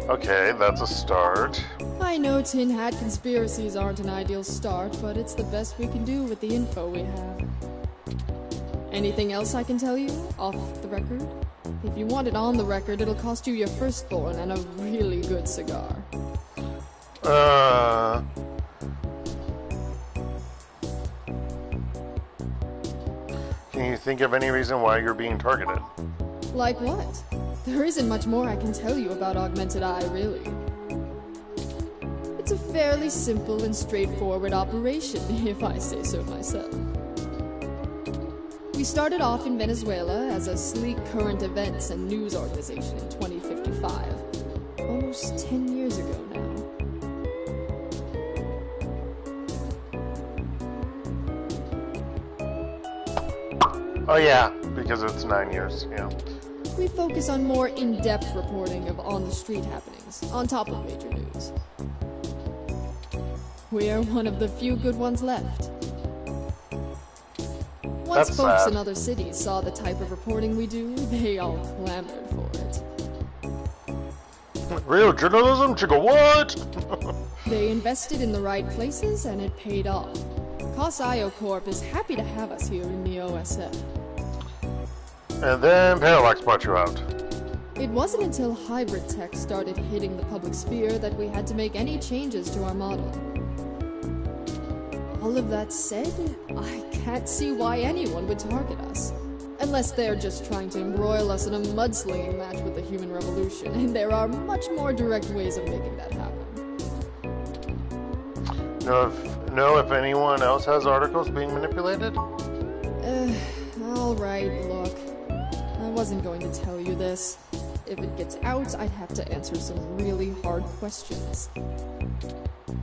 Okay, that's a start. I know tin hat conspiracies aren't an ideal start, but it's the best we can do with the info we have. Anything else I can tell you, off the record? If you want it on the record, it'll cost you your firstborn and a really good cigar. Can you think of any reason why you're being targeted? Like what? There isn't much more I can tell you about Augmented Eye, really. a fairly simple and straightforward operation, if I say so myself. We started off in Venezuela as a sleek current events and news organization in 2055. Almost 10 years ago now. Oh yeah, because it's 9 years, yeah. We focus on more in-depth reporting of on-the-street happenings, on top of major news. We are one of the few good ones left. Once That's folks sad. in other cities saw the type of reporting we do, they all clamored for it. Real journalism? Chicka what? They invested in the right places, and it paid off. COS-IO Corp is happy to have us here in the OSF. And then Parallax brought you out. It wasn't until hybrid tech started hitting the public sphere that we had to make any changes to our model. All of that said, I can't see why anyone would target us. Unless they're just trying to embroil us in a mudslinging match with the human revolution, and there are much more direct ways of making that happen. Know if anyone else has articles being manipulated? Alright, look. I wasn't going to tell you this. If it gets out, I'd have to answer some really hard questions.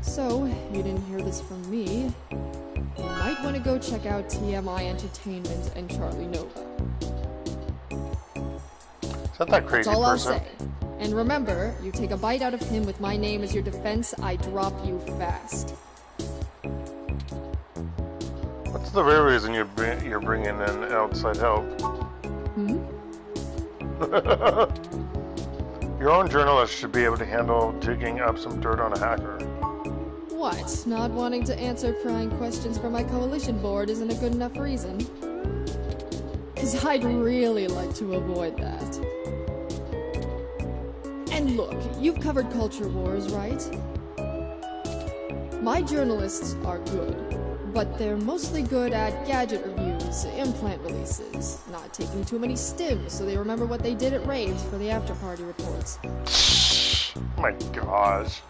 So, you didn't hear this from me. You might want to go check out TMI Entertainment and Charlie Nova. Is that crazy That's all person? I'll say. And remember, you take a bite out of him with my name as your defense, I drop you fast. What's the real reason you're bringing in outside help? Your own journalist should be able to handle digging up some dirt on a hacker. What? Not wanting to answer prying questions from my coalition board isn't a good enough reason? Because I'd really like to avoid that. And look, you've covered culture wars, right? My journalists are good, but they're mostly good at gadget reviews, implant releases, not taking too many stims so they remember what they did at raves for the after-party reports. Oh my gosh.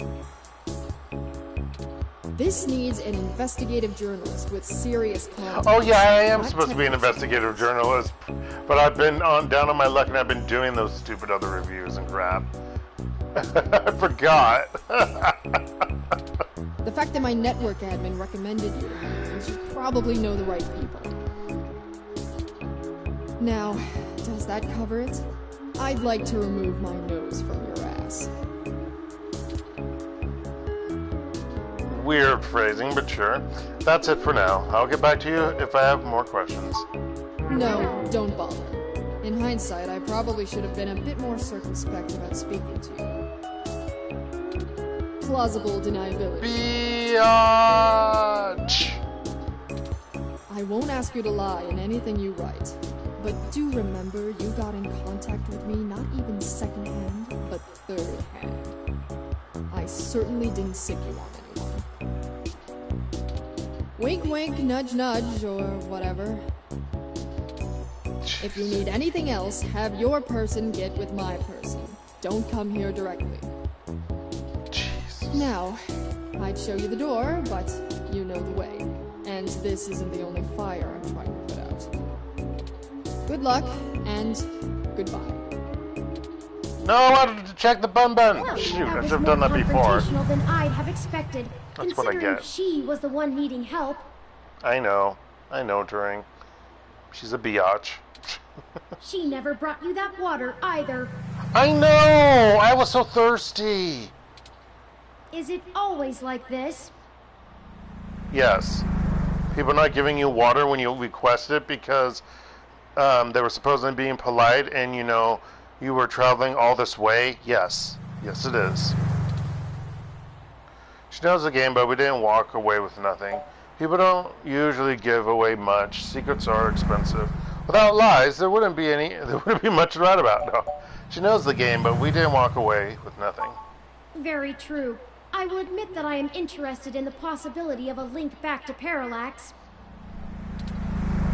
This needs an investigative journalist with serious content. Oh yeah, I am not supposed to be an technical investigative journalist, but I've been down on my luck and I've been doing those stupid other reviews and crap. I forgot. The fact that my network admin recommended you to me means you probably know the right people. Now, does that cover it? I'd like to remove my nose from your ass. Weird phrasing, but sure. That's it for now. I'll get back to you if I have more questions. No, don't bother. In hindsight, I probably should have been a bit more circumspect about speaking to you. Plausible deniability. Biatch! I won't ask you to lie in anything you write, but do remember you got in contact with me not even second-hand, but third-hand. I certainly didn't sick you on anyone. Wink wink, nudge nudge, or whatever. If you need anything else, have your person get with my person. Don't come here directly. Jesus. Now, I'd show you the door, but you know the way. And this isn't the only fire I'm trying to put out. Good luck, and goodbye. No, I wanted to check the bun. Well, Shoot, that I was should have more done that before. confrontational than I'd have expected, That's what I considering get. she was the one needing help. I know, Turing. She's a biatch. She never brought you that water either. I know! I was so thirsty! Is it always like this? Yes. People not giving you water when you request it because they were supposedly being polite and, you know, you were traveling all this way? Yes. Yes, it is. She knows the game, but we didn't walk away with nothing. People don't usually give away much. Secrets are expensive. Without lies, there wouldn't be much to write about. No. She knows the game, but we didn't walk away with nothing. Very true. I will admit that I am interested in the possibility of a link back to Parallax.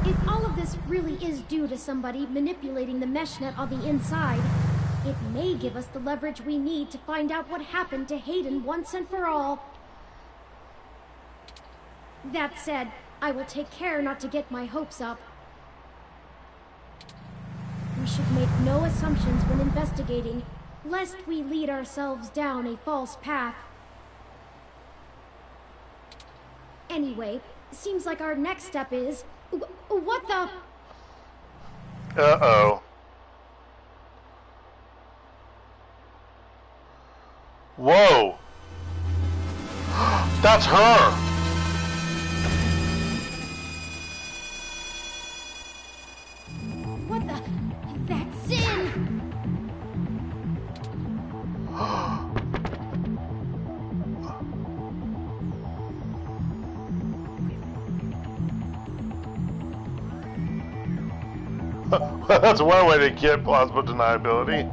If all of this really is due to somebody manipulating the mesh net on the inside, it may give us the leverage we need to find out what happened to Hayden once and for all. That said, I will take care not to get my hopes up. We should make no assumptions when investigating, lest we lead ourselves down a false path. Anyway, seems like our next step is... What the... Uh-oh. Whoa! That's her! What the... That's Zin! That's one way to get plausible deniability.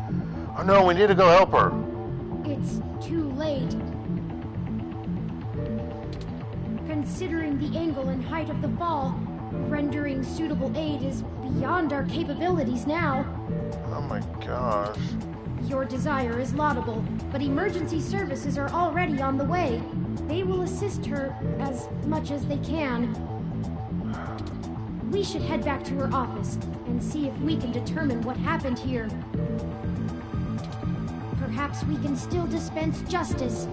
Oh no, we need to go help her. It's too late. Considering the angle and height of the fall, rendering suitable aid is beyond our capabilities now. Oh my gosh. Your desire is laudable, but emergency services are already on the way. They will assist her as much as they can. We should head back to her office and see if we can determine what happened here. Perhaps we can still dispense justice.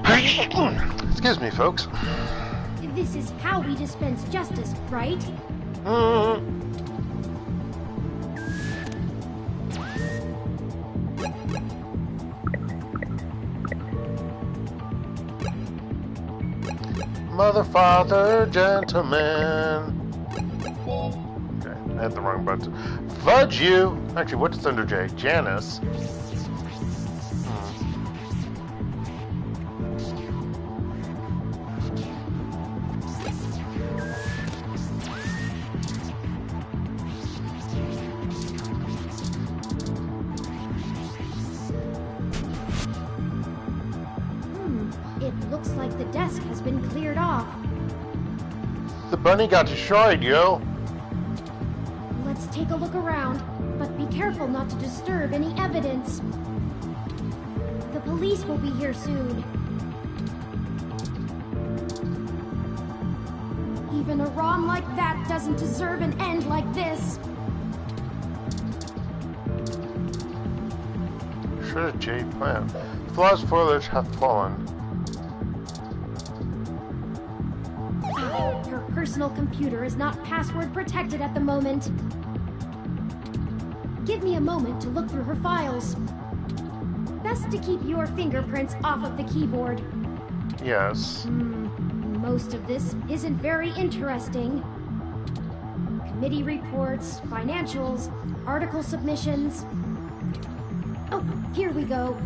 Excuse me, folks. This is how we dispense justice, right? Mother, father, gentlemen. Okay, I hit the wrong button. Fudge you! Actually, what's under J? Janice. It looks like the desk has been cleared off. The bunny got destroyed, yo. Let's take a look around, but be careful not to disturb any evidence. The police will be here soon. Even a ROM like that doesn't deserve an end like this. Shredded jade plant. Flawless foliage hath fallen. Her personal computer is not password protected at the moment. Give me a moment to look through her files. Best to keep your fingerprints off of the keyboard. Yes. Most of this isn't very interesting. Committee reports, financials, article submissions. Oh, here we go.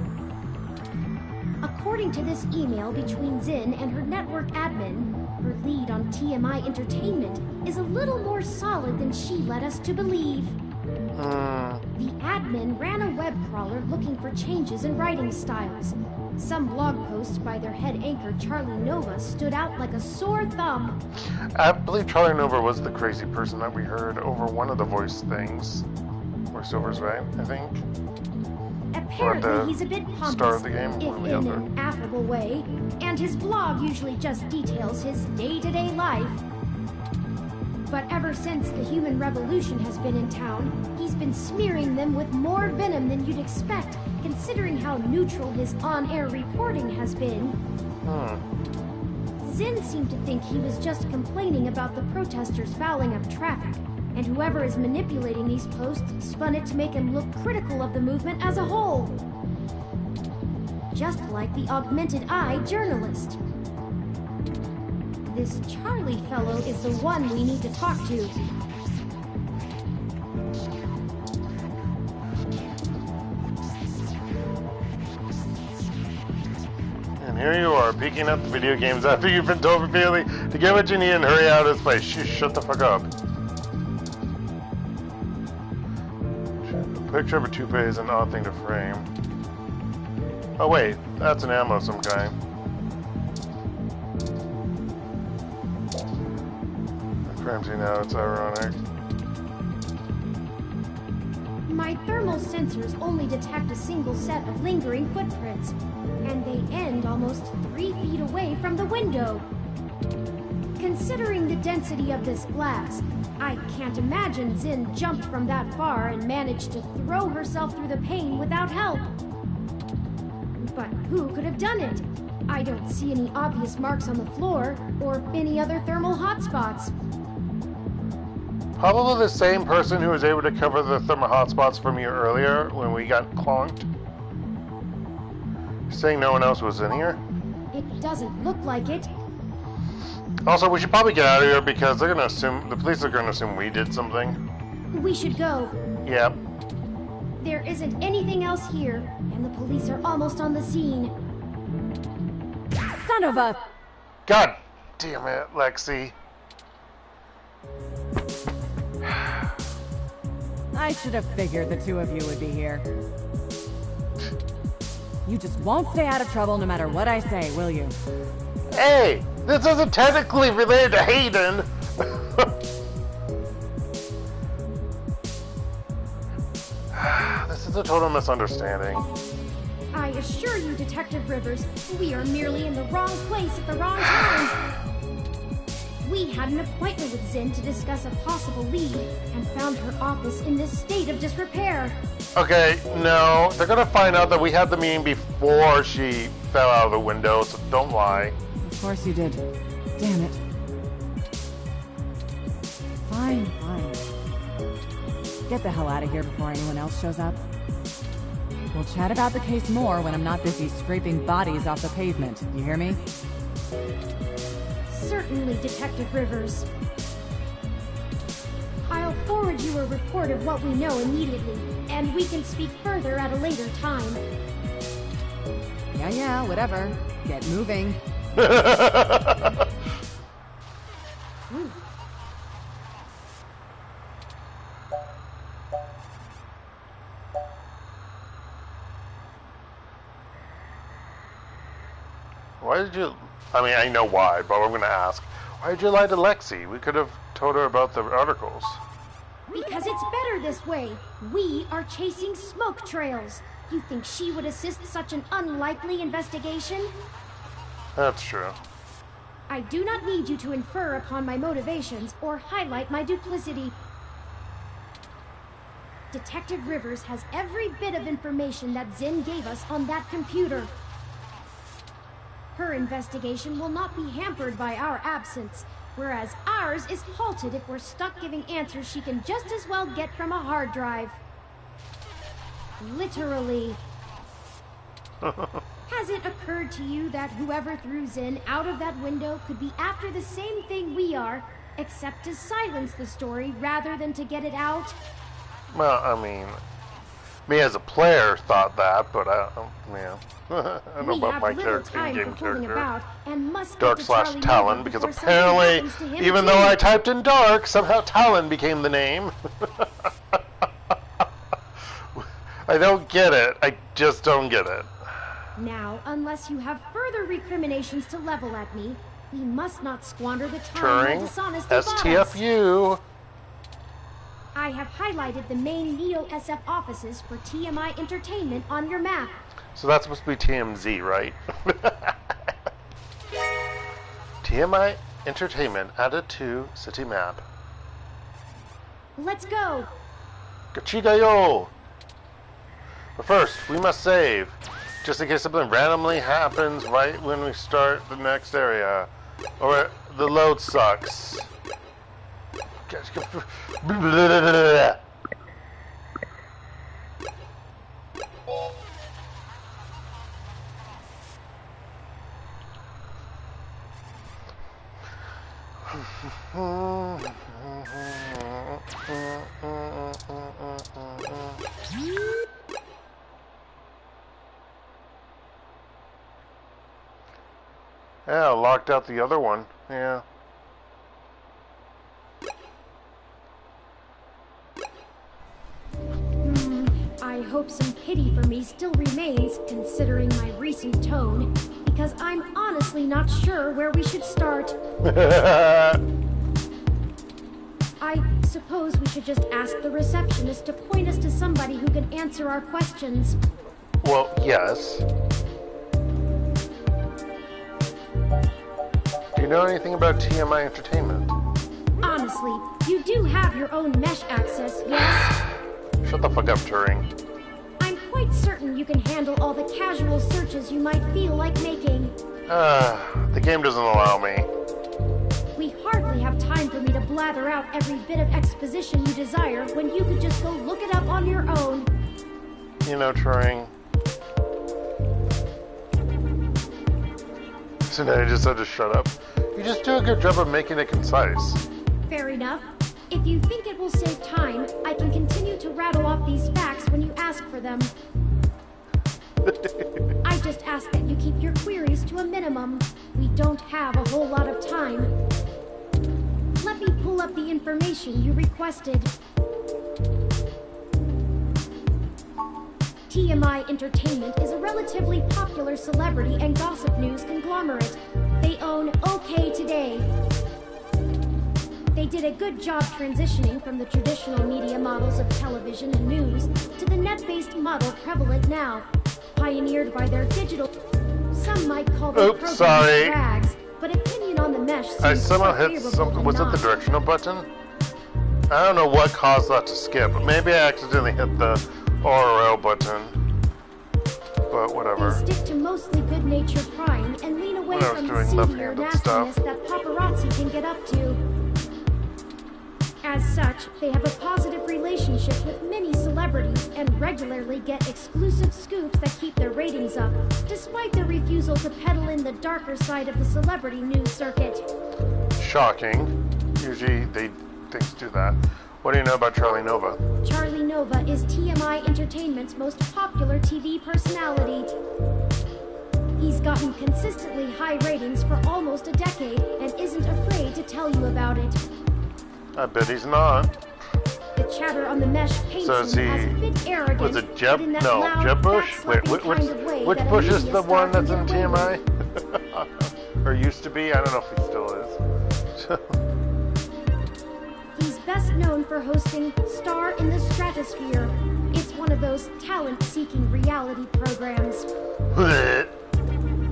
According to this email between Zin and her network admin, her lead on TMI Entertainment is a little more solid than she led us to believe. The admin ran a web crawler looking for changes in writing styles. Some blog posts by their head anchor Charlie Nova stood out like a sore thumb. I believe Charlie Nova was the crazy person that we heard over one of the voice things. Voiceovers, right? I think. Apparently he's a bit pompous, start of the game, if when we in got an affable way, and his blog usually just details his day-to-day life. But ever since the human revolution has been in town, he's been smearing them with more venom than you'd expect, considering how neutral his on-air reporting has been. Zin seemed to think he was just complaining about the protesters fouling up traffic, and whoever is manipulating these posts spun it to make him look critical of the movement as a whole. Just like the Augmented Eye journalist. This Charlie fellow is the one we need to talk to. And here you are, peeking at the video games after you've been told repeatedly to get what you need and hurry out of this place. Shut the fuck up. Picture of a toupee is an odd thing to frame. Oh wait, that's an ammo of some kind. Crimsy now, it's ironic. My thermal sensors only detect a single set of lingering footprints, and they end almost 3 feet away from the window. Considering the density of this blast, I can't imagine Zin jumped from that far and managed to throw herself through the pain without help. But who could have done it? I don't see any obvious marks on the floor, or any other thermal hotspots. Probably the same person who was able to cover the thermal hotspots from you earlier when we got clonked. You're saying no one else was in here? It doesn't look like it. Also, we should probably get out of here because they're gonna assume, the police are gonna assume we did something. We should go. Yep. There isn't anything else here, and the police are almost on the scene. Son of a... God damn it, Lexi. I should have figured the two of you would be here. You just won't stay out of trouble no matter what I say, will you? Hey, this isn't technically related to Hayden. This is a total misunderstanding. I assure you, Detective Rivers, we are merely in the wrong place at the wrong time. We had an appointment with Zin to discuss a possible lead, and found her office in this state of disrepair. Okay, no, they're gonna find out that we had the meeting before she fell out of the window, so don't lie. Of course you did. Damn it. Fine, fine. Get the hell out of here before anyone else shows up. We'll chat about the case more when I'm not busy scraping bodies off the pavement. You hear me? Certainly, Detective Rivers. I'll forward you a report of what we know immediately, and we can speak further at a later time. Yeah, whatever. Get moving. Why did you... I mean, I know why, but I'm gonna ask. Why did you lie to Lexi? We could have told her about the articles. Because it's better this way. We are chasing smoke trails. You think she would assist such an unlikely investigation? That's true. I do not need you to infer upon my motivations or highlight my duplicity. Detective Rivers has every bit of information that Zin gave us on that computer. Her investigation will not be hampered by our absence, whereas ours is halted if we're stuck giving answers she can just as well get from a hard drive. Literally. Has it occurred to you that whoever threw Zin out of that window could be after the same thing we are, except to silence the story rather than to get it out? Well, I mean, me as a player thought that, but I don't know about my character, in-game character. Dark/Talon, because apparently, even though I typed in Dark, somehow Talon became the name. I don't get it. I just don't get it. Now, unless you have further recriminations to level at me, we must not squander the time Turing, my dishonesty bought us. STFU. I have highlighted the main Neo-SF offices for TMI Entertainment on your map. So that's supposed to be TMZ, right? TMI Entertainment added to city map. Let's go! Gachigayo! But first, we must save. Just in case something randomly happens right when we start the next area. Or the load sucks. Yeah, locked out the other one. Yeah. I hope some pity for me still remains, considering my recent tone, because I'm honestly not sure where we should start. I suppose we should just ask the receptionist to point us to somebody who can answer our questions. Well, yes. Do you know anything about TMI Entertainment? Honestly, you do have your own mesh access, yes? Shut the fuck up, Turing. I'm quite certain you can handle all the casual searches you might feel like making. The game doesn't allow me. We hardly have time for me to blather out every bit of exposition you desire when you could just go look it up on your own. You know, Turing. So now you just had to shut up. You just do a good job of making it concise. Fair enough. If you think it will save time, I can continue to rattle off these facts when you ask for them. I just ask that you keep your queries to a minimum. We don't have a whole lot of time. Let me pull up the information you requested. TMI Entertainment is a relatively popular celebrity and gossip news conglomerate. They own OK Today. They did a good job transitioning from the traditional media models of television and news to the net-based model prevalent now, pioneered by their digital... Some might call them programming drags, but opinion on the mesh seems I somehow more hit favorable something. than Was it not. the directional button? I don't know what caused that to skip, but maybe I accidentally hit the RRL button. But whatever. They stick to mostly good-natured prying and lean away When I was from the doing seedier left-handed nastiness stuff. that paparazzi can get up to. As such, they have a positive relationship with many celebrities and regularly get exclusive scoops that keep their ratings up, despite their refusal to peddle in the darker side of the celebrity news circuit. Shocking. Usually things do that. What do you know about Charlie Nova? Charlie Nova is TMI Entertainment's most popular TV personality. He's gotten consistently high ratings for almost a decade and isn't afraid to tell you about it. I bet he's not. The chatter on the mesh paints So is him as a he... bit arrogant, Was it Jeb? but in that No, loud, Jeb Bush? Wait, backslapping kind of way which that a Bush is media the star one that's can in get away TMI? Or used to be? I don't know if he still is. with. He's best known for hosting Star in the Stratosphere. It's one of those talent-seeking reality programs.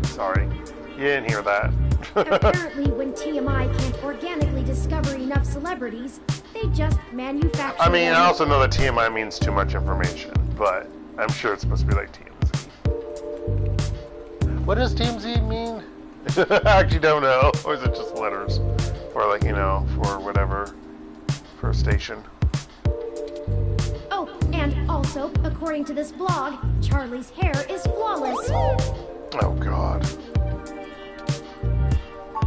Sorry. You didn't hear that. Apparently, when TMI can't organically discover enough celebrities, they just manufacture I mean, them. I also know that TMI means too much information, but I'm sure it's supposed to be like TMZ. What does TMZ mean? I actually don't know. Or is it just letters? Or like, you know, for whatever, for a station. Oh, and also, according to this blog, Charlie's hair is flawless. Oh, God.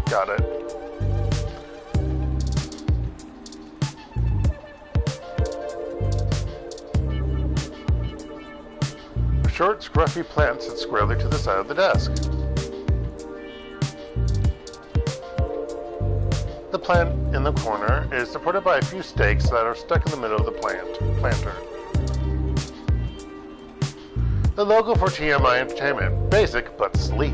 Got it. A short, scruffy plant sits squarely to the side of the desk. The plant in the corner is supported by a few stakes that are stuck in the middle of the planter. The logo for TMI Entertainment, basic but sleek.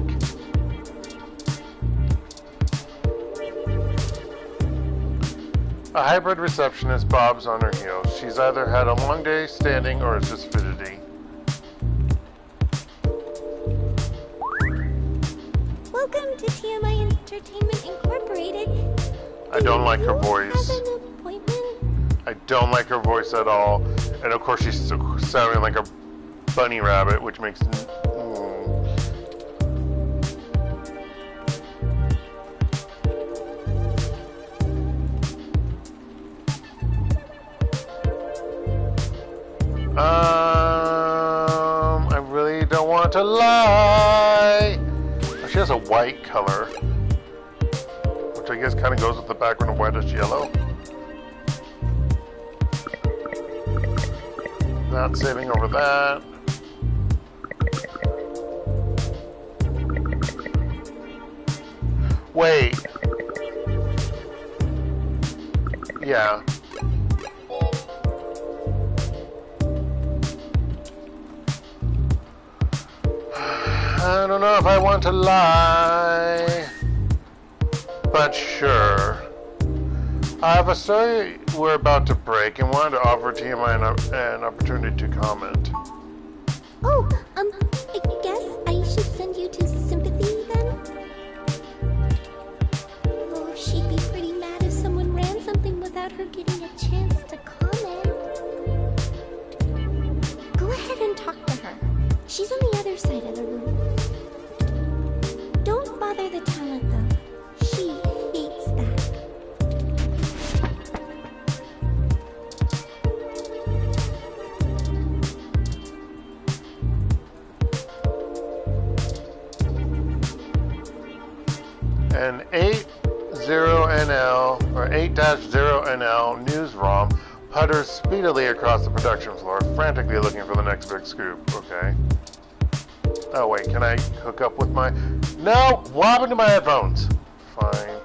A hybrid receptionist bobs on her heels. She's either had a long day standing or is just fidgety. Welcome to TMI Entertainment Incorporated. I don't like her Do you voice. have an appointment? I don't like her voice at all. And of course she's sounding like a bunny rabbit, which makes... I really don't want to lie. She has a white color, which I guess kind of goes with the background of whitish yellow. Not saving over that. Wait. Yeah. I don't know if I want to lie, but sure. I have a story we're about to break and wanted to offer TMI an opportunity to comment. Oh, I guess I should send you to sympathy then? without her getting a chance to comment. Go ahead and talk to her. She's on the other side of the room. Don't bother the talent, though. She hates that. An 80NL or 8-0NL news ROM putters speedily across the production floor, frantically looking for the next big scoop. Okay. Oh wait, can I hook up with my... No! What happened to my headphones? Fine.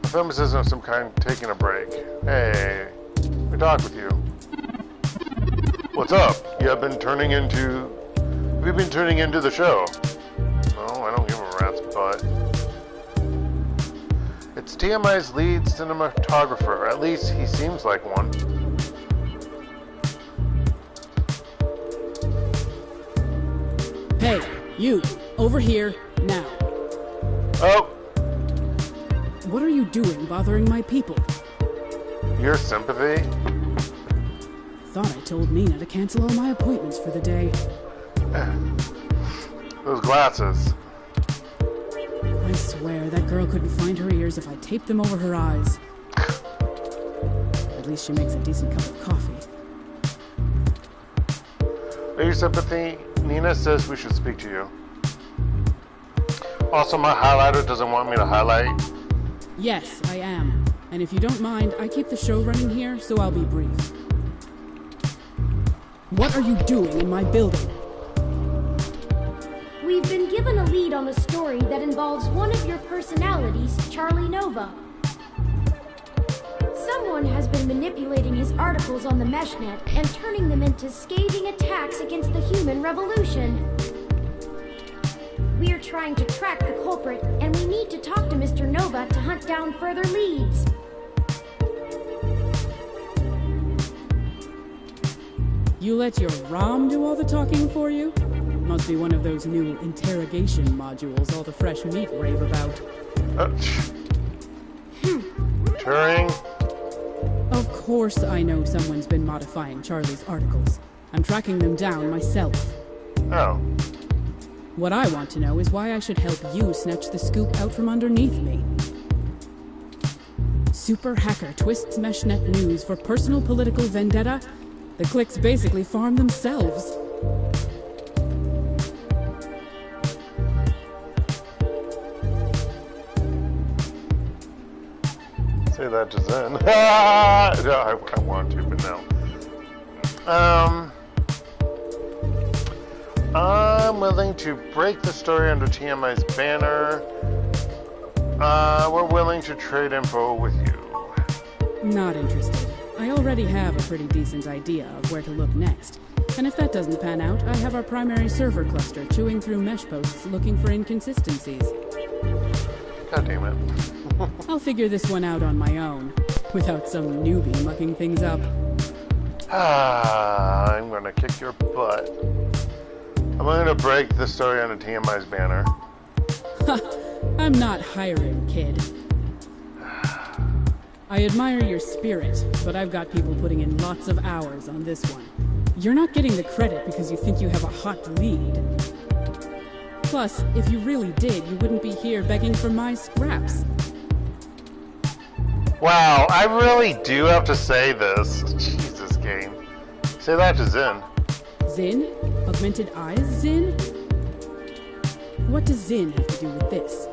The film is of some kind taking a break. Hey, we talk with you. What's up? Have you been turning into the show? No, I don't give a rat's butt. It's TMI's lead cinematographer. At least he seems like one. Hey, you, over here, now. Oh! What are you doing bothering my people? Your sympathy? Thought I told Nina to cancel all my appointments for the day. Those glasses. I swear, that girl couldn't find her ears if I taped them over her eyes. At least she makes a decent cup of coffee. Your sympathy? Nina says we should speak to you. Also, my highlighter doesn't want me to highlight. Yes, I am. And if you don't mind, I keep the show running here, so I'll be brief. What are you doing in my building? We've been given a lead on a story that involves one of your personalities, Charlie Nova. Someone has been manipulating his articles on the meshnet and turning them into scathing attacks against the human revolution. We are trying to track the culprit, and we need to talk to Mr. Nova to hunt down further leads. You let your ROM do all the talking for you? Must be one of those new interrogation modules all the fresh meat rave about. Turing? Of course I know someone's been modifying Charlie's articles. I'm tracking them down myself. Oh. What I want to know is why I should help you snatch the scoop out from underneath me. Super hacker twists meshnet news for personal political vendetta? The clicks basically farm themselves. Say that to Zen. No, I want to, but no. I'm willing to break the story under TMI's banner. We're willing to trade info with you. Not interested. I already have a pretty decent idea of where to look next. And if that doesn't pan out, I have our primary server cluster chewing through mesh posts looking for inconsistencies. God damn it. I'll figure this one out on my own, without some newbie mucking things up. I'm gonna kick your butt. I'm gonna break the story under TMI's banner. I'm not hiring, kid. I admire your spirit, but I've got people putting in lots of hours on this one. You're not getting the credit because you think you have a hot lead. Plus, if you really did, you wouldn't be here begging for my scraps. Wow, I really do have to say this. Jesus, game. Say that to Zen. Zin? Augmented eyes, Zin? What does Zin have to do with this?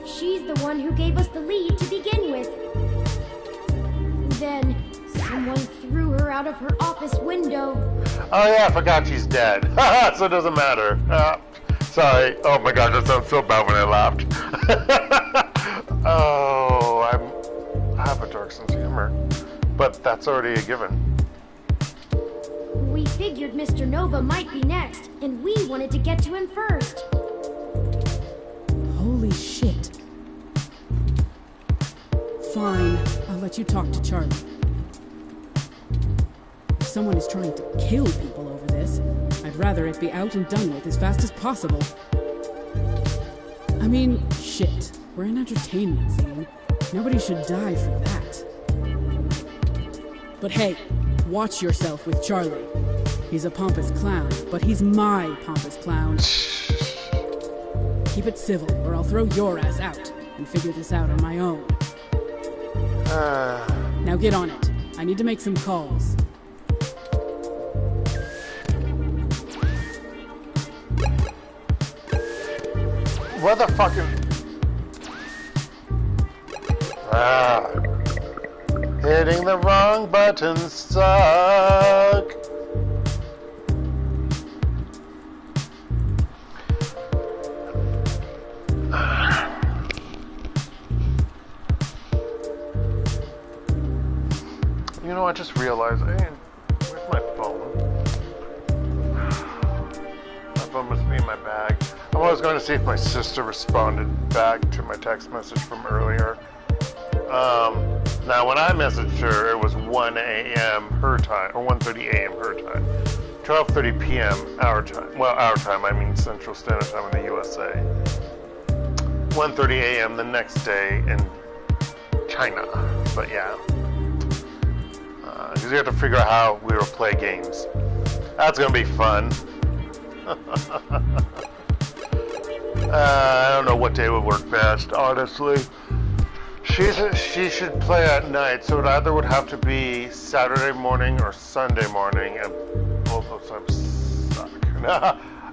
She's the one who gave us the lead to begin with. Then, someone threw her out of her office window. Oh yeah, I forgot she's dead. So it doesn't matter. Sorry. Oh my gosh, that sounds so bad when I laughed. Oh, I have a dark sense of humor. But that's already a given. We figured Mr. Nova might be next, and we wanted to get to him first. Holy shit. Fine, I'll let you talk to Charlie. If someone is trying to kill people over this, I'd rather it be out and done with as fast as possible. I mean, shit. We're an entertainment scene. Nobody should die for that. But hey, watch yourself with Charlie. He's a pompous clown, but he's my pompous clown. Keep it civil, or I'll throw your ass out and figure this out on my own. Now get on it. I need to make some calls. What the fucking... Hitting the wrong buttons suck. You know, I just realized, where's my phone? My phone must be in my bag. I was going to see if my sister responded back to my text message from earlier. Now when I messaged her, it was 1 a.m. her time, or 1:30 a.m. her time. 12:30 p.m. our time. Well, our time, I mean Central Standard Time in the USA. 1:30 a.m. the next day in China. But yeah. Because you have to figure out how we will play games. That's going to be fun. I don't know what day would work best, honestly. She should play at night, so it either would have to be Saturday morning or Sunday morning, and both of those times suck.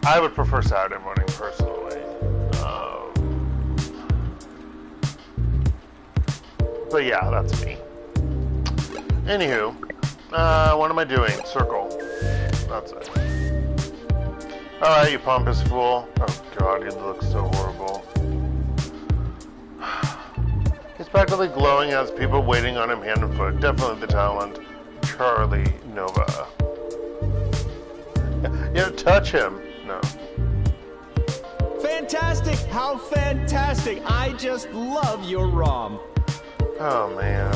I would prefer Saturday morning, personally. But yeah, that's me. Anywho, what am I doing? Circle. That's it. Alright, you pompous fool. Oh god, he looks so horrible. He's practically glowing as people waiting on him hand and foot. Definitely the talent. Charlie Nova. Yeah, touch him. No. Fantastic! How fantastic! I just love your ROM. Oh man.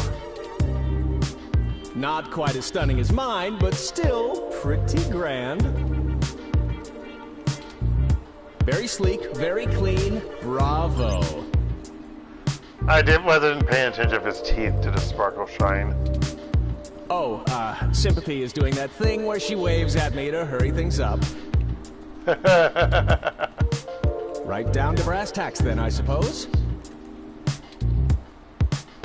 Not quite as stunning as mine, but still pretty grand. Very sleek, very clean. Bravo. I wasn't paying attention if his teeth did a sparkle shine. Oh, Sympathy is doing that thing where she waves at me to hurry things up. Right down to brass tacks then, I suppose.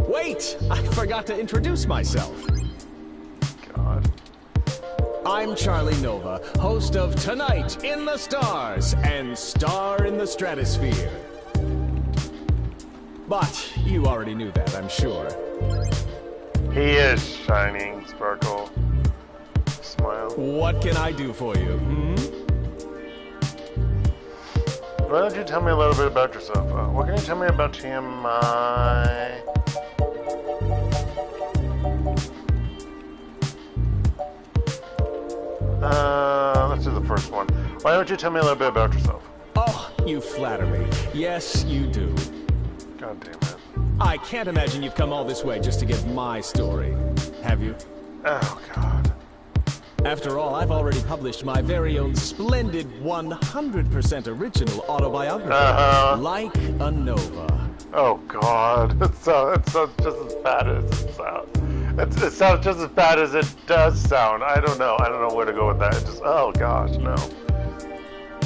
Wait! I forgot to introduce myself. God. I'm Charlie Nova, host of Tonight in the Stars and Star in the Stratosphere. But you already knew that, I'm sure. He is shining, sparkle. Smile. What can I do for you, Why don't you tell me a little bit about yourself? What can you tell me about TMI? Let's do the first one. Why don't you tell me a little bit about yourself? Oh, you flatter me. Yes, you do. God damn it. I can't imagine you've come all this way just to get my story. Have you? Oh, God. After all, I've already published my very own splendid 100% original autobiography, Like a Nova. Oh, God. It sounds just as bad as it sounds. It sounds just as bad as it does sound. I don't know. I don't know where to go with that. It just, oh, gosh, no.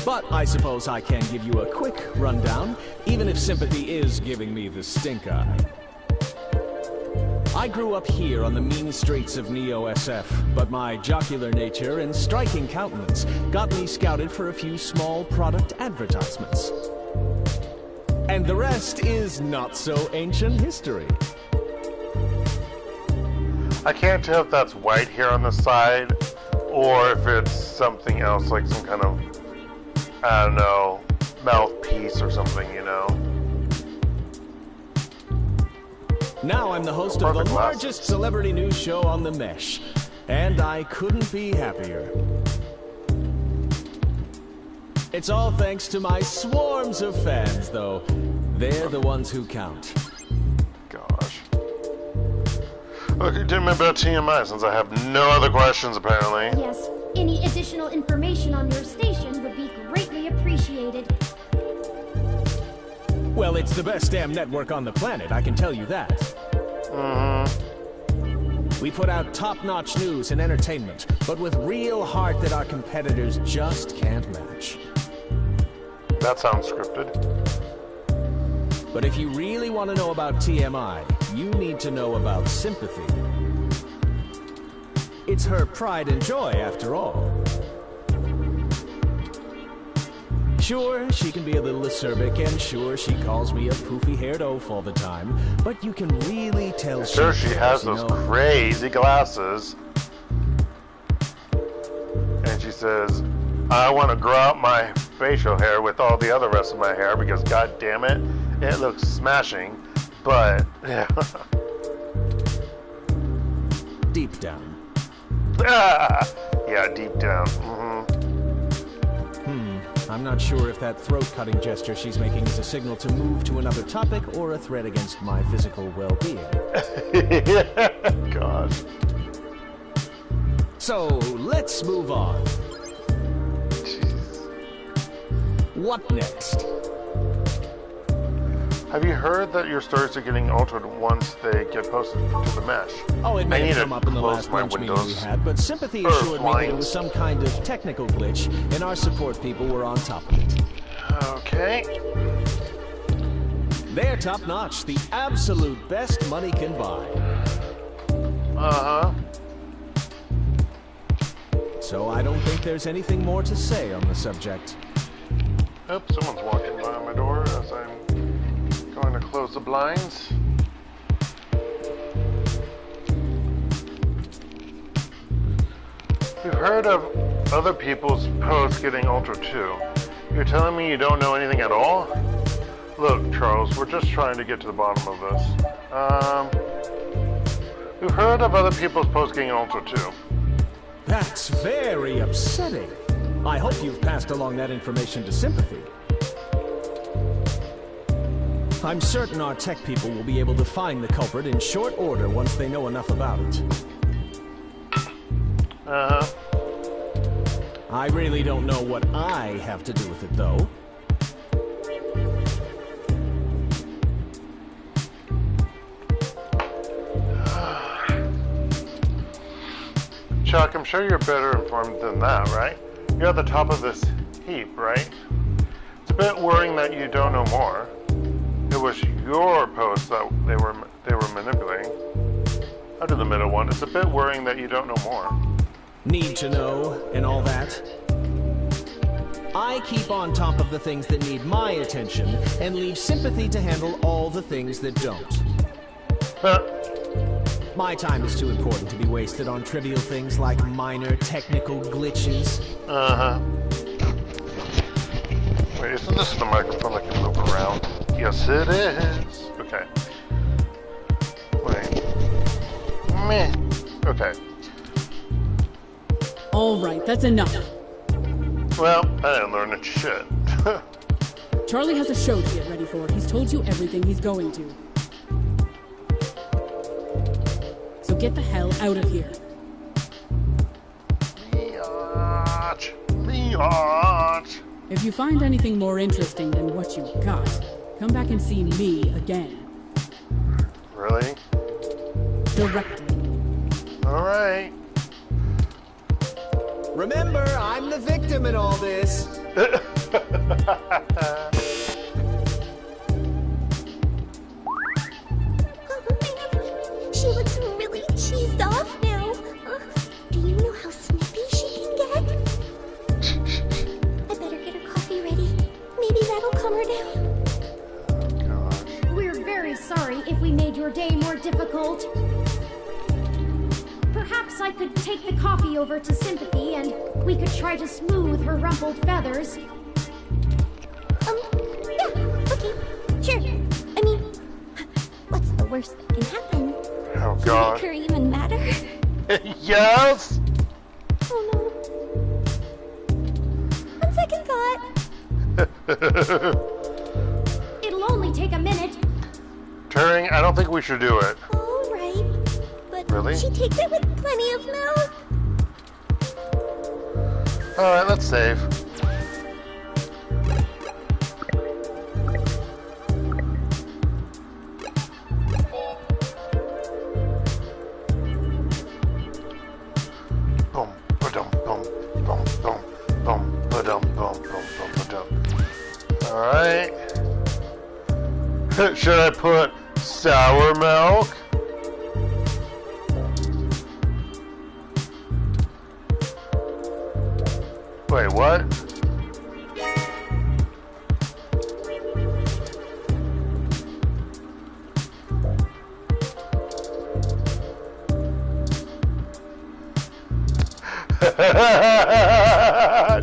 But I suppose I can give you a quick rundown, even if Sympathy is giving me the stink eye. I grew up here on the mean streets of Neo-SF, but my jocular nature and striking countenance got me scouted for a few small product advertisements. And the rest is not so ancient history. I can't tell if that's white hair on the side, or if it's something else, like some kind of, I don't know, mouthpiece or something, you know? Now I'm the host of the largest celebrity news show on the Mesh, and I couldn't be happier. It's all thanks to my swarms of fans, though. They're the ones who count. Gosh. Okay, tell me about TMI, since I have no other questions, apparently. Yes, any additional information on your station would be greatly appreciated. Well, it's the best damn network on the planet, I can tell you that. We put out top-notch news and entertainment, but with real heart that our competitors just can't match. That sounds scripted. But if you really want to know about TMI, you need to know about Sympathy. It's her pride and joy, after all. Sure, she can be a little acerbic, and sure, she calls me a poofy-haired oaf all the time, but you can really tell Sure, she has those crazy glasses. And she says, I want to grow out my facial hair with all the other rest of my hair because, god damn it, it looks smashing. But, yeah. Deep down. Yeah, deep down. I'm not sure if that throat-cutting gesture she's making is a signal to move to another topic or a threat against my physical well-being. God. So, let's move on. Jeez. What next? Have you heard that your stories are getting altered once they get posted to the mesh? Oh, it may have come up in the close last my lunch meeting we windows. had, but Sympathy assured me that it was some kind of technical glitch, and our support people were on top of it. Okay. They're top-notch, the absolute best money can buy. Uh-huh. So I don't think there's anything more to say on the subject. Oh, someone's walking by my door as I'm going to close the blinds. You've heard of other people's posts getting altered too. You're telling me you don't know anything at all? Look, Charles, we're just trying to get to the bottom of this. We've heard of other people's posts getting altered too. That's very upsetting. I hope you've passed along that information to Sympathy. I'm certain our tech people will be able to find the culprit in short order once they know enough about it. Uh-huh. I really don't know what I have to do with it, though. Chuck, I'm sure you're better informed than that, right? You're at the top of this heap, right? It's a bit worrying that you don't know more. It was your post that they were manipulating. I'll do the middle one. It's a bit worrying that you don't know more. Need to know and all that. I keep on top of the things that need my attention and leave Sympathy to handle all the things that don't. My time is too important to be wasted on trivial things like minor technical glitches. Uh-huh. Wait, isn't this the microphone that can move around? Yes, it is. Okay. Wait. Meh. Okay. All right, that's enough. Well, I didn't learn a shit. Charlie has a show to get ready for. He's told you everything he's going to. So get the hell out of here. Biatch. Biatch. If you find anything more interesting than what you got, come back and see me again. Really? Directly. Alright. Remember, I'm the victim in all this. She looks really cheesed off now. Do you know how snippy she can get? I better get her coffee ready. Maybe that'll calm her down. We're very sorry if we made your day more difficult. Perhaps I could take the coffee over to Sympathy and we could try to smooth her rumpled feathers. Yeah, okay, sure. I mean, what's the worst that can happen? Oh, God. Make her even madder? Yes! Oh, no. On second thought. It'll only take a minute. Turing, I don't think we should do it. All right. But Really? she takes it with plenty of mouth. Alright, let's save. Should I put sour milk? Wait, what?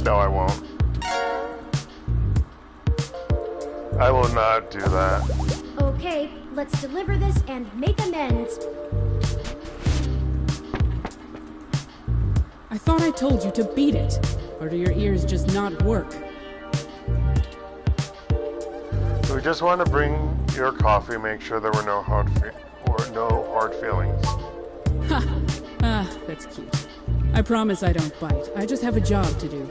No, I won't. I will not do that. Okay, let's deliver this and make amends. I thought I told you to beat it. Or do your ears just not work? We just want to bring your coffee, make sure there were no hard feelings. Ha! Ah, that's cute. I promise I don't bite. I just have a job to do.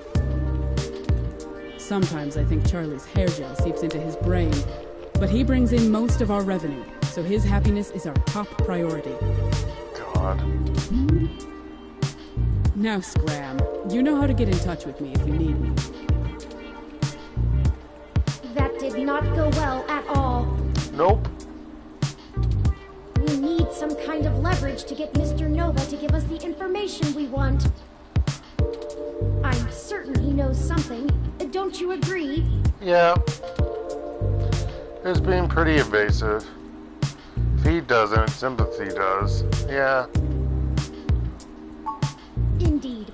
Sometimes I think Charlie's hair gel seeps into his brain, but he brings in most of our revenue, so his happiness is our top priority. God. Now, Scram, you know how to get in touch with me if you need me. That did not go well at all. Nope. We need some kind of leverage to get Mr. Nova to give us the information we want. I'm certain he knows something. Don't you agree? Yeah. He's being pretty evasive. If he doesn't, sympathy does. Yeah. Indeed.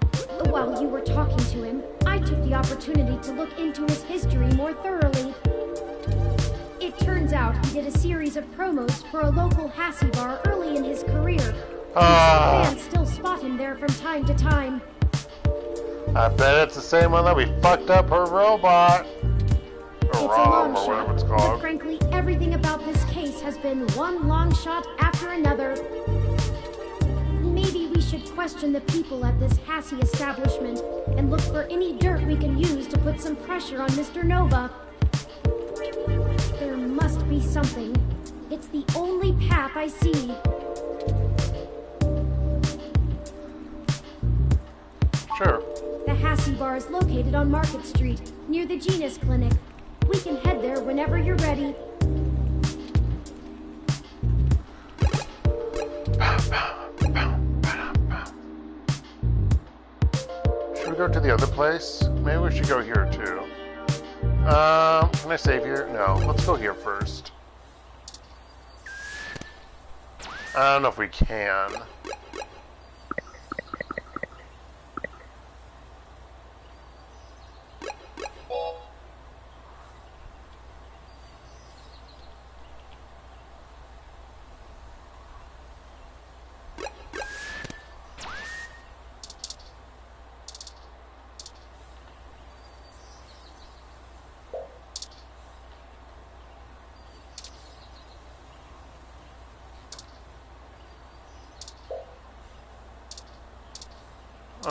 While you were talking to him, I took the opportunity to look into his history more thoroughly. It turns out he did a series of promos for a local Hassie bar early in his career. Fans still spot him there from time to time. I bet it's the same one that we fucked up her robot. It's a long shot, but frankly, everything about this case has been one long shot after another. Maybe we should question the people at this Hassie establishment and look for any dirt we can use to put some pressure on Mr. Nova. There must be something. It's the only path I see. Sure. The Hassie bar is located on Market Street, near the Genus Clinic. We can head there whenever you're ready. Should we go to the other place? Maybe we should go here too. Can I save here? No, let's go here first. I don't know if we can.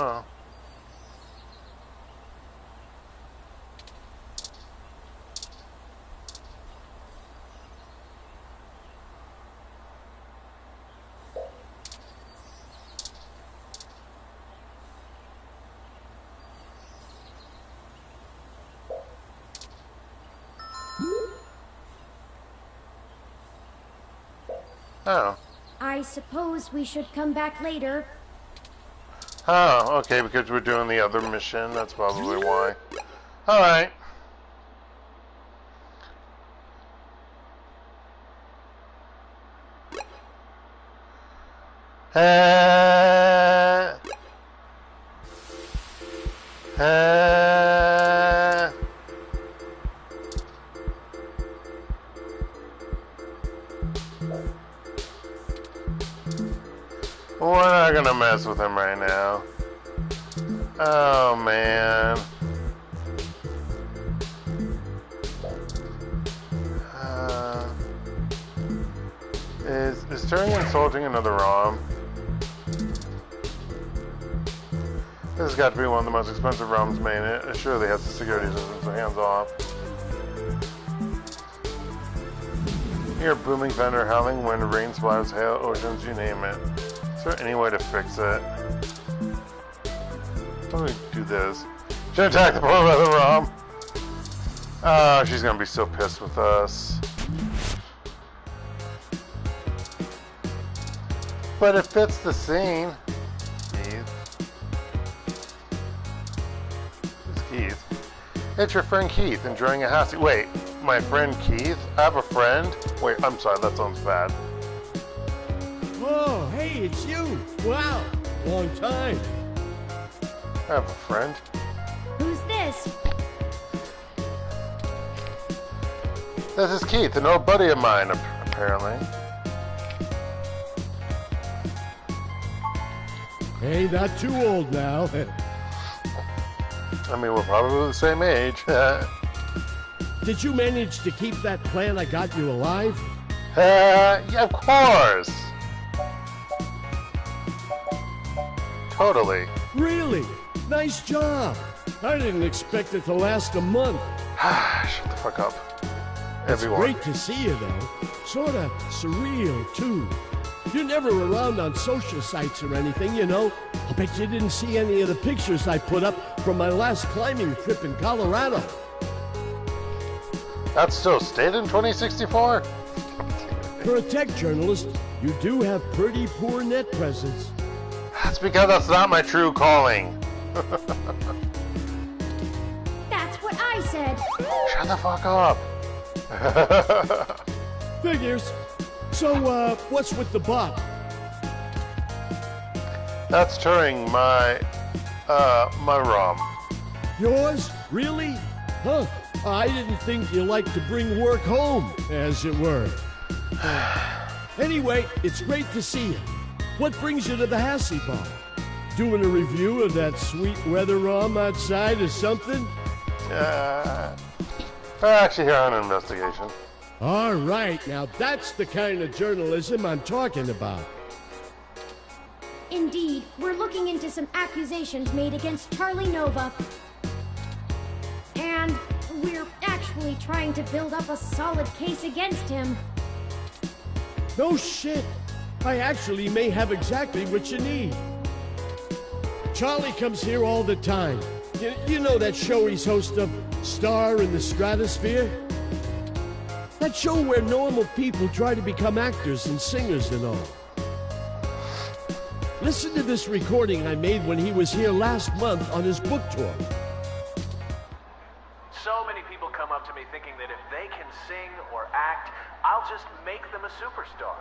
Oh. Oh. I suppose we should come back later. Oh, okay, because we're doing the other mission. That's probably why. Alright. We're not gonna mess with him right now. Oh man. Is Turing insulting another ROM? This has got to be one of the most expensive ROMs made. It surely has the security system, so hands off. Here, booming thunder, howling wind, rain splatters, hail, oceans, you name it. Is there any way to fix it? How do we do this? Should attack the poor other ROM. Oh, she's gonna be so pissed with us. But it fits the scene. Keith. It's Keith. It's your friend Keith enjoying a house. Wait, my friend Keith? I have a friend? Wait, I'm sorry, that sounds bad. Oh, hey, it's you. Wow, long time. I have a friend. Who's this? This is Keith, an old buddy of mine, apparently. Hey, not too old now. I mean, we're probably the same age. Did you manage to keep that plan I got you alive? Yeah, of course. Totally. Really? Nice job. I didn't expect it to last a month. Shut the fuck up. Everyone. It's great to see you, though. Sorta surreal, too. You're never around on social sites or anything, you know. I bet you didn't see any of the pictures I put up from my last climbing trip in Colorado. That's still stayed in 2064? For a tech journalist, you do have pretty poor net presence. That's because that's not my true calling. That's what I said. Shut the fuck up. Figures. So, what's with the bot? That's Turing, my ROM. Yours? Really? Huh. I didn't think you liked to bring work home, as it were. Anyway, it's great to see you. What brings you to the Hassie Bar? Doing a review of that sweet weather ROM outside or something? We're actually here on an investigation. All right, now that's the kind of journalism I'm talking about. Indeed, we're looking into some accusations made against Charlie Nova. And we're actually trying to build up a solid case against him. No shit. I actually may have exactly what you need. Charlie comes here all the time. You know that show he's host of, Star in the Stratosphere? That show where normal people try to become actors and singers and all. Listen to this recording I made when he was here last month on his book tour. So many people come up to me thinking that if they can sing or act, I'll just make them a superstar.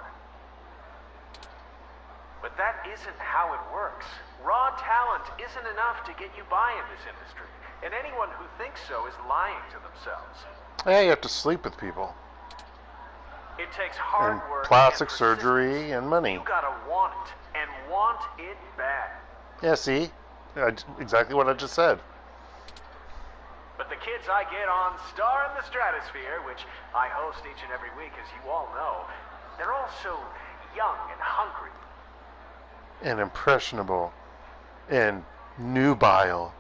But that isn't how it works. Raw talent isn't enough to get you by in this industry, and anyone who thinks so is lying to themselves. Yeah, you have to sleep with people. It takes hard And work, plastic and surgery, and money. You gotta want it, and want it bad. Yeah, see? Exactly what I just said. But the kids I get on Star in the Stratosphere, which I host each and every week, as you all know, they're all so young and hungry. And impressionable. And nubile.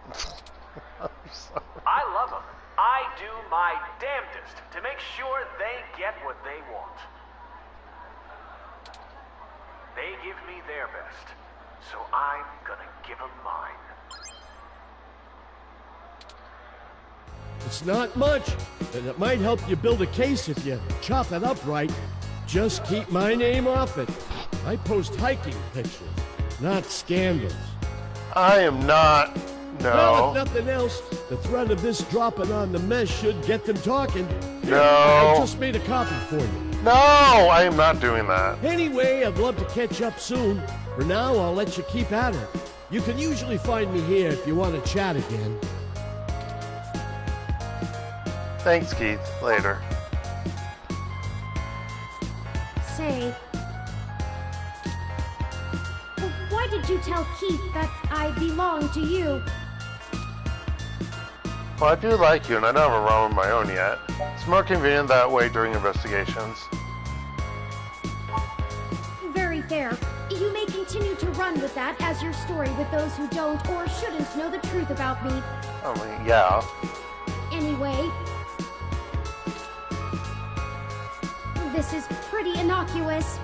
I love them. I do my damnedest to make sure they get what they want. They give me their best, so I'm gonna give them mine. It's not much, and it might help you build a case if you chop it up right. Just keep my name off it. I post hiking pictures, not scandals. I am not. No. Well, if nothing else, the threat of this dropping on the mesh should get them talking. No. I just made a copy for you. No, I am not doing that. Anyway, I'd love to catch up soon. For now, I'll let you keep at it. You can usually find me here if you want to chat again. Thanks, Keith. Later. Say, why did you tell Keith that I belong to you? Well, I do like you, and I don't have a ROM of my own yet. It's more convenient that way during investigations. Very fair. You may continue to run with that as your story with those who don't or shouldn't know the truth about me. I mean, yeah. Anyway, this is pretty innocuous.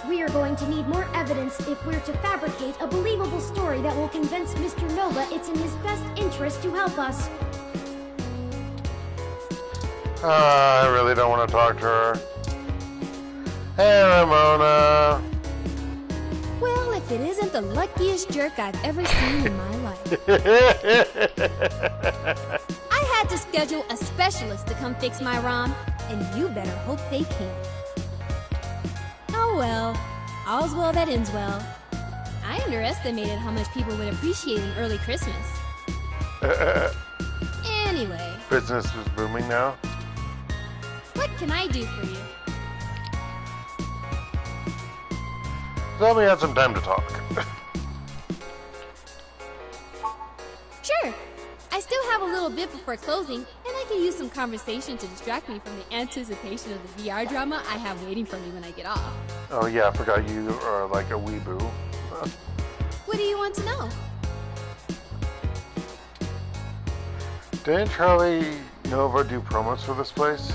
We are going to need more evidence if we're to fabricate a believable story that will convince Mr. Nova it's in his best interest to help us. I really don't want to talk to her. Hey, Ramona. it isn't the luckiest jerk I've ever seen in my life. I had to schedule a specialist to come fix my ROM, and you better hope they can. Oh well, all's well that ends well. I underestimated how much people would appreciate an early Christmas. Anyway. Business is booming now. What can I do for you? Tell me you had some time to talk. Sure. I still have a little bit before closing, and I can use some conversation to distract me from the anticipation of the VR drama I have waiting for me when I get off. Oh yeah, I forgot you are like a weeboo. What do you want to know? Didn't Charlie Nova do promos for this place?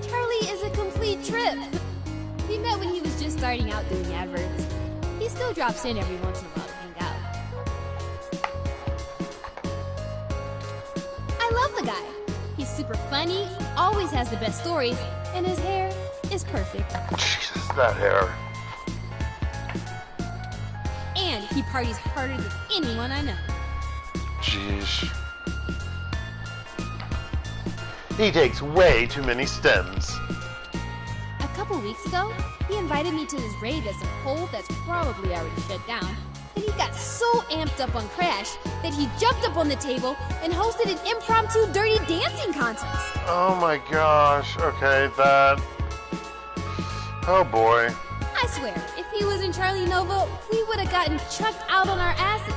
Charlie is a complete trip. We met when he was just starting out doing adverts. He still drops in every once in a while to hang out. I love the guy. He's super funny, always has the best stories, and his hair is perfect. Jesus, that hair. And he parties harder than anyone I know. Jeez. He takes way too many stems. A couple weeks ago, he invited me to his raid at some hole that's probably already shut down, and he got so amped up on Crash that he jumped up on the table and hosted an impromptu dirty dancing contest. Oh my gosh, okay, that... Oh boy. I swear, if he was in Charlie Nova, we would have gotten chucked out on our asses.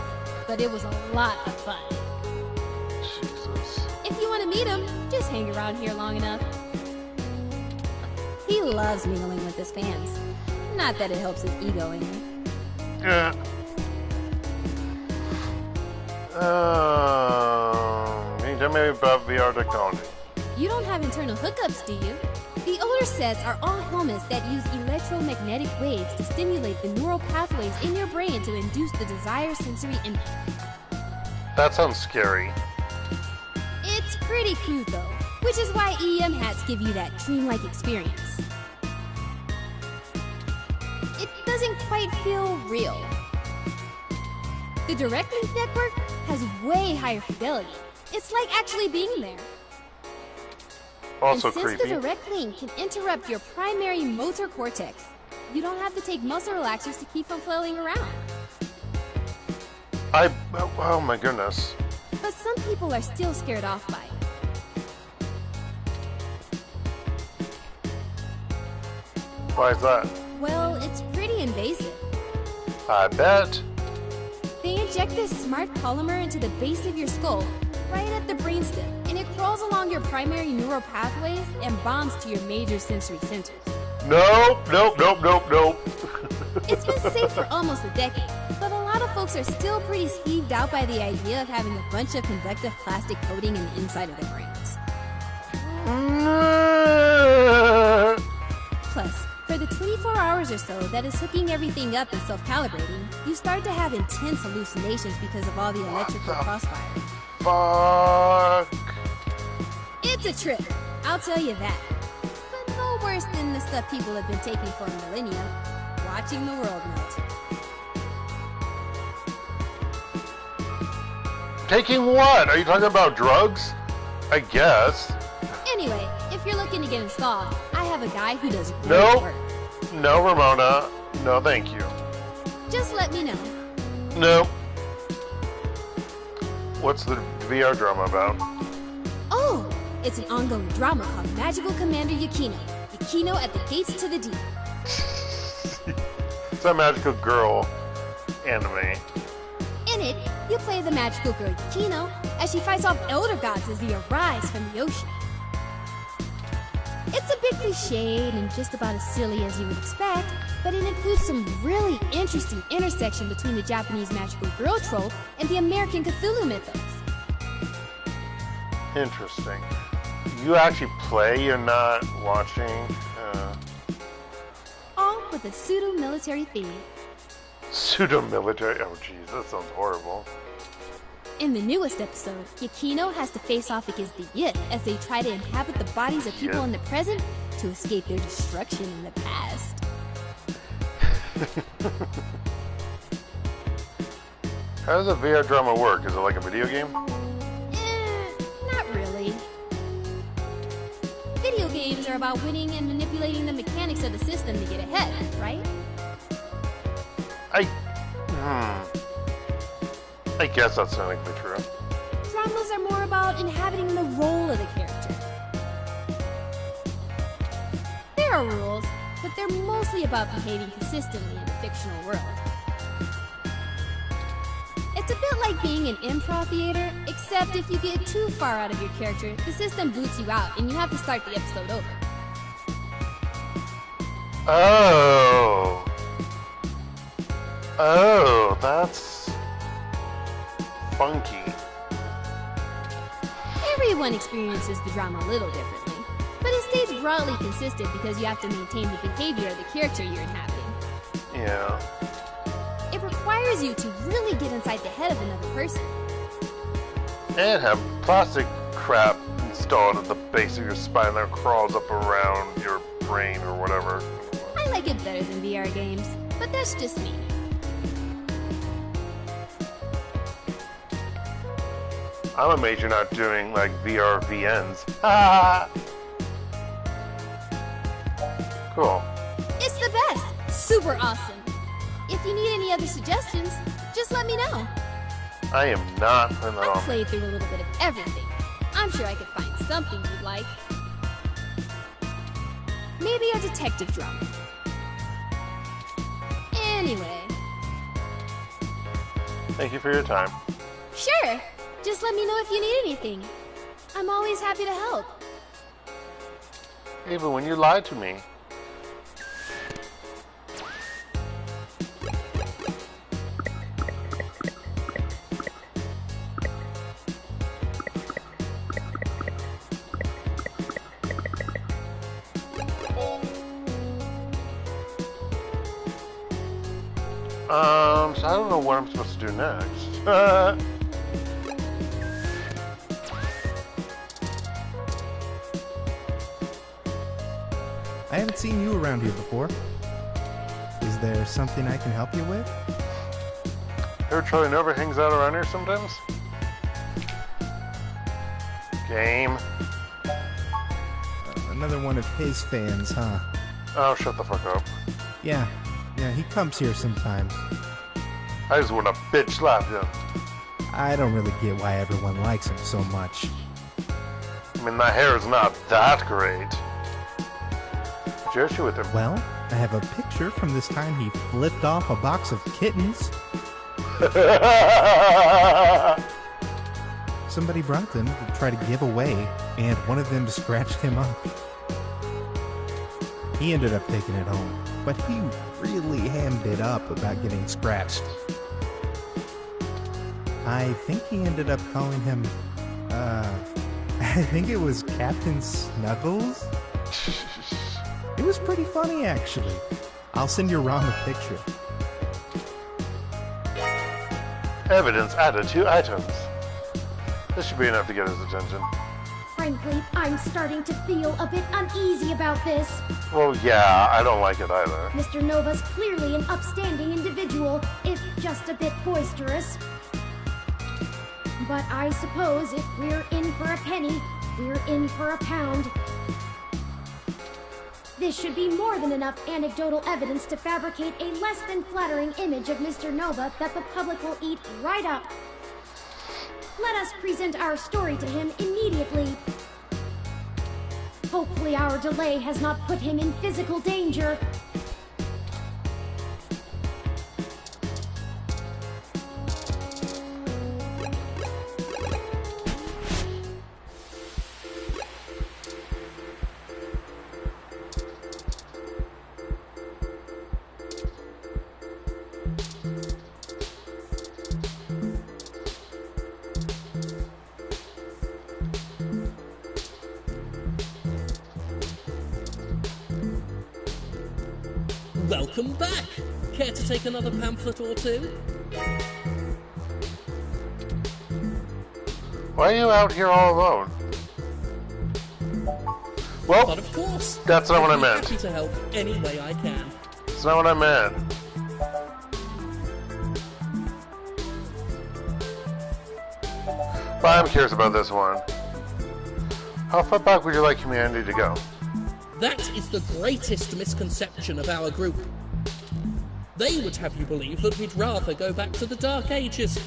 But it was a lot of fun. Jesus. If you want to meet him, just hang around here long enough. He loves mingling with his fans. Not that it helps his ego any. Yeah. Can you tell me about VR technology? You don't have internal hookups, do you? The older sets are all helmets that use electromagnetic waves to stimulate the neural pathways in your brain to induce the desired sensory input. That sounds scary. It's pretty crude though, which is why EM hats give you that dreamlike experience. It doesn't quite feel real. The Direct Link network has way higher fidelity. It's like actually being there. Also and since creepy. the Direct Link can interrupt your primary motor cortex, you don't have to take muscle relaxers to keep from flailing around. Oh my goodness. But some people are still scared off by it. Why is that? Well, it's pretty invasive. I bet. They inject this smart polymer into the base of your skull, right at the brainstem, and it crawls along your primary neural pathways and bonds to your major sensory centers. Nope. It's been safe for almost a decade, but a lot of folks are still pretty skeeved out by the idea of having a bunch of conductive plastic coating in the inside of their brains. Plus, for the 24 hours or so that is hooking everything up and self-calibrating, you start to have intense hallucinations because of all the electrical crossfire. Fuck. It's a trip, I'll tell you that. But no worse than the stuff people have been taking for a millennia, watching the world melt. Taking what? Are you talking about drugs? I guess. Anyway, if you're looking to get installed, I have a guy who does great Nope. work. No, Ramona. No, thank you. Just let me know. Nope. What's the VR drama about? Oh, it's an ongoing drama called Magical Commander Yukino. Yukino at the gates to the deep. It's that magical girl anime. In it, you play the magical girl Yukino as she fights off elder gods as they arise from the ocean. It's a bit cliched and just about as silly as you would expect, but it includes some really interesting intersection between the Japanese magical girl trope and the American Cthulhu mythos. Interesting. You actually play, you're not watching. All with a pseudo-military theme. Pseudo-military? Oh jeez, that sounds horrible. In the newest episode, Yukino has to face off against the Yith as they try to inhabit the bodies of people in the present to escape their destruction in the past. How does a VR drama work? Is it like a video game? Not really. Video games are about winning and manipulating the mechanics of the system to get ahead, right? I guess that's technically true. Dramas are more about inhabiting the role of the character. There are rules, but they're mostly about behaving consistently in a fictional world. It's a bit like being in improv theater, except if you get too far out of your character, the system boots you out and you have to start the episode over. Oh, that's funky. Everyone experiences the drama a little differently, but it stays broadly consistent because you have to maintain the behavior of the character you're inhabiting. Yeah. It requires you to really get inside the head of another person. And have plastic crap installed at the base of your spine that crawls up around your brain or whatever. I like it better than VR games, but that's just me. I'm amazed you're not doing like VR VNs. Ah! Cool. It's the best! Super awesome! If you need any other suggestions, just let me know. I am not putting that I've on. played through a little bit of everything. I'm sure I could find something you'd like. Maybe a detective drama. Anyway. Thank you for your time. Sure! Just let me know if you need anything. I'm always happy to help. Even when you lied to me. So I don't know what I'm supposed to do next. I haven't seen you around here before. Is there something I can help you with? Heard Charlie Nova hangs out around here sometimes? Game. Another one of his fans, huh? Oh, shut the fuck up. Yeah, he comes here sometimes. I just want to bitch slap him. I don't really get why everyone likes him so much. I mean, my hair is not that great. What's your issue with him? Well, I have a picture from this time he flipped off a box of kittens. Somebody brought them to try to give away, and one of them scratched him up. He ended up taking it home, but he really hammed it up about getting scratched. I think he ended up calling him, I think it was Captain Snuggles? It was pretty funny, actually. I'll send your ROM a picture. Evidence added to items. This should be enough to get his attention. Frankly, I'm starting to feel a bit uneasy about this. Well, yeah, I don't like it either. Mr. Nova's clearly an upstanding individual, if just a bit boisterous. But I suppose if we're in for a penny, we're in for a pound. This should be more than enough anecdotal evidence to fabricate a less than flattering image of Mr. Nova that the public will eat right up. Let us present our story to him immediately. Hopefully our delay has not put him in physical danger. Welcome back! Care to take another pamphlet or two? Why are you out here all alone? Well, but of course, that's not what I I'd be meant. happy to help any way I can. That's not what I meant. But I'm curious about this one. How far back would you like humanity to go? That is the greatest misconception of our group. They would have you believe that we'd rather go back to the Dark Ages.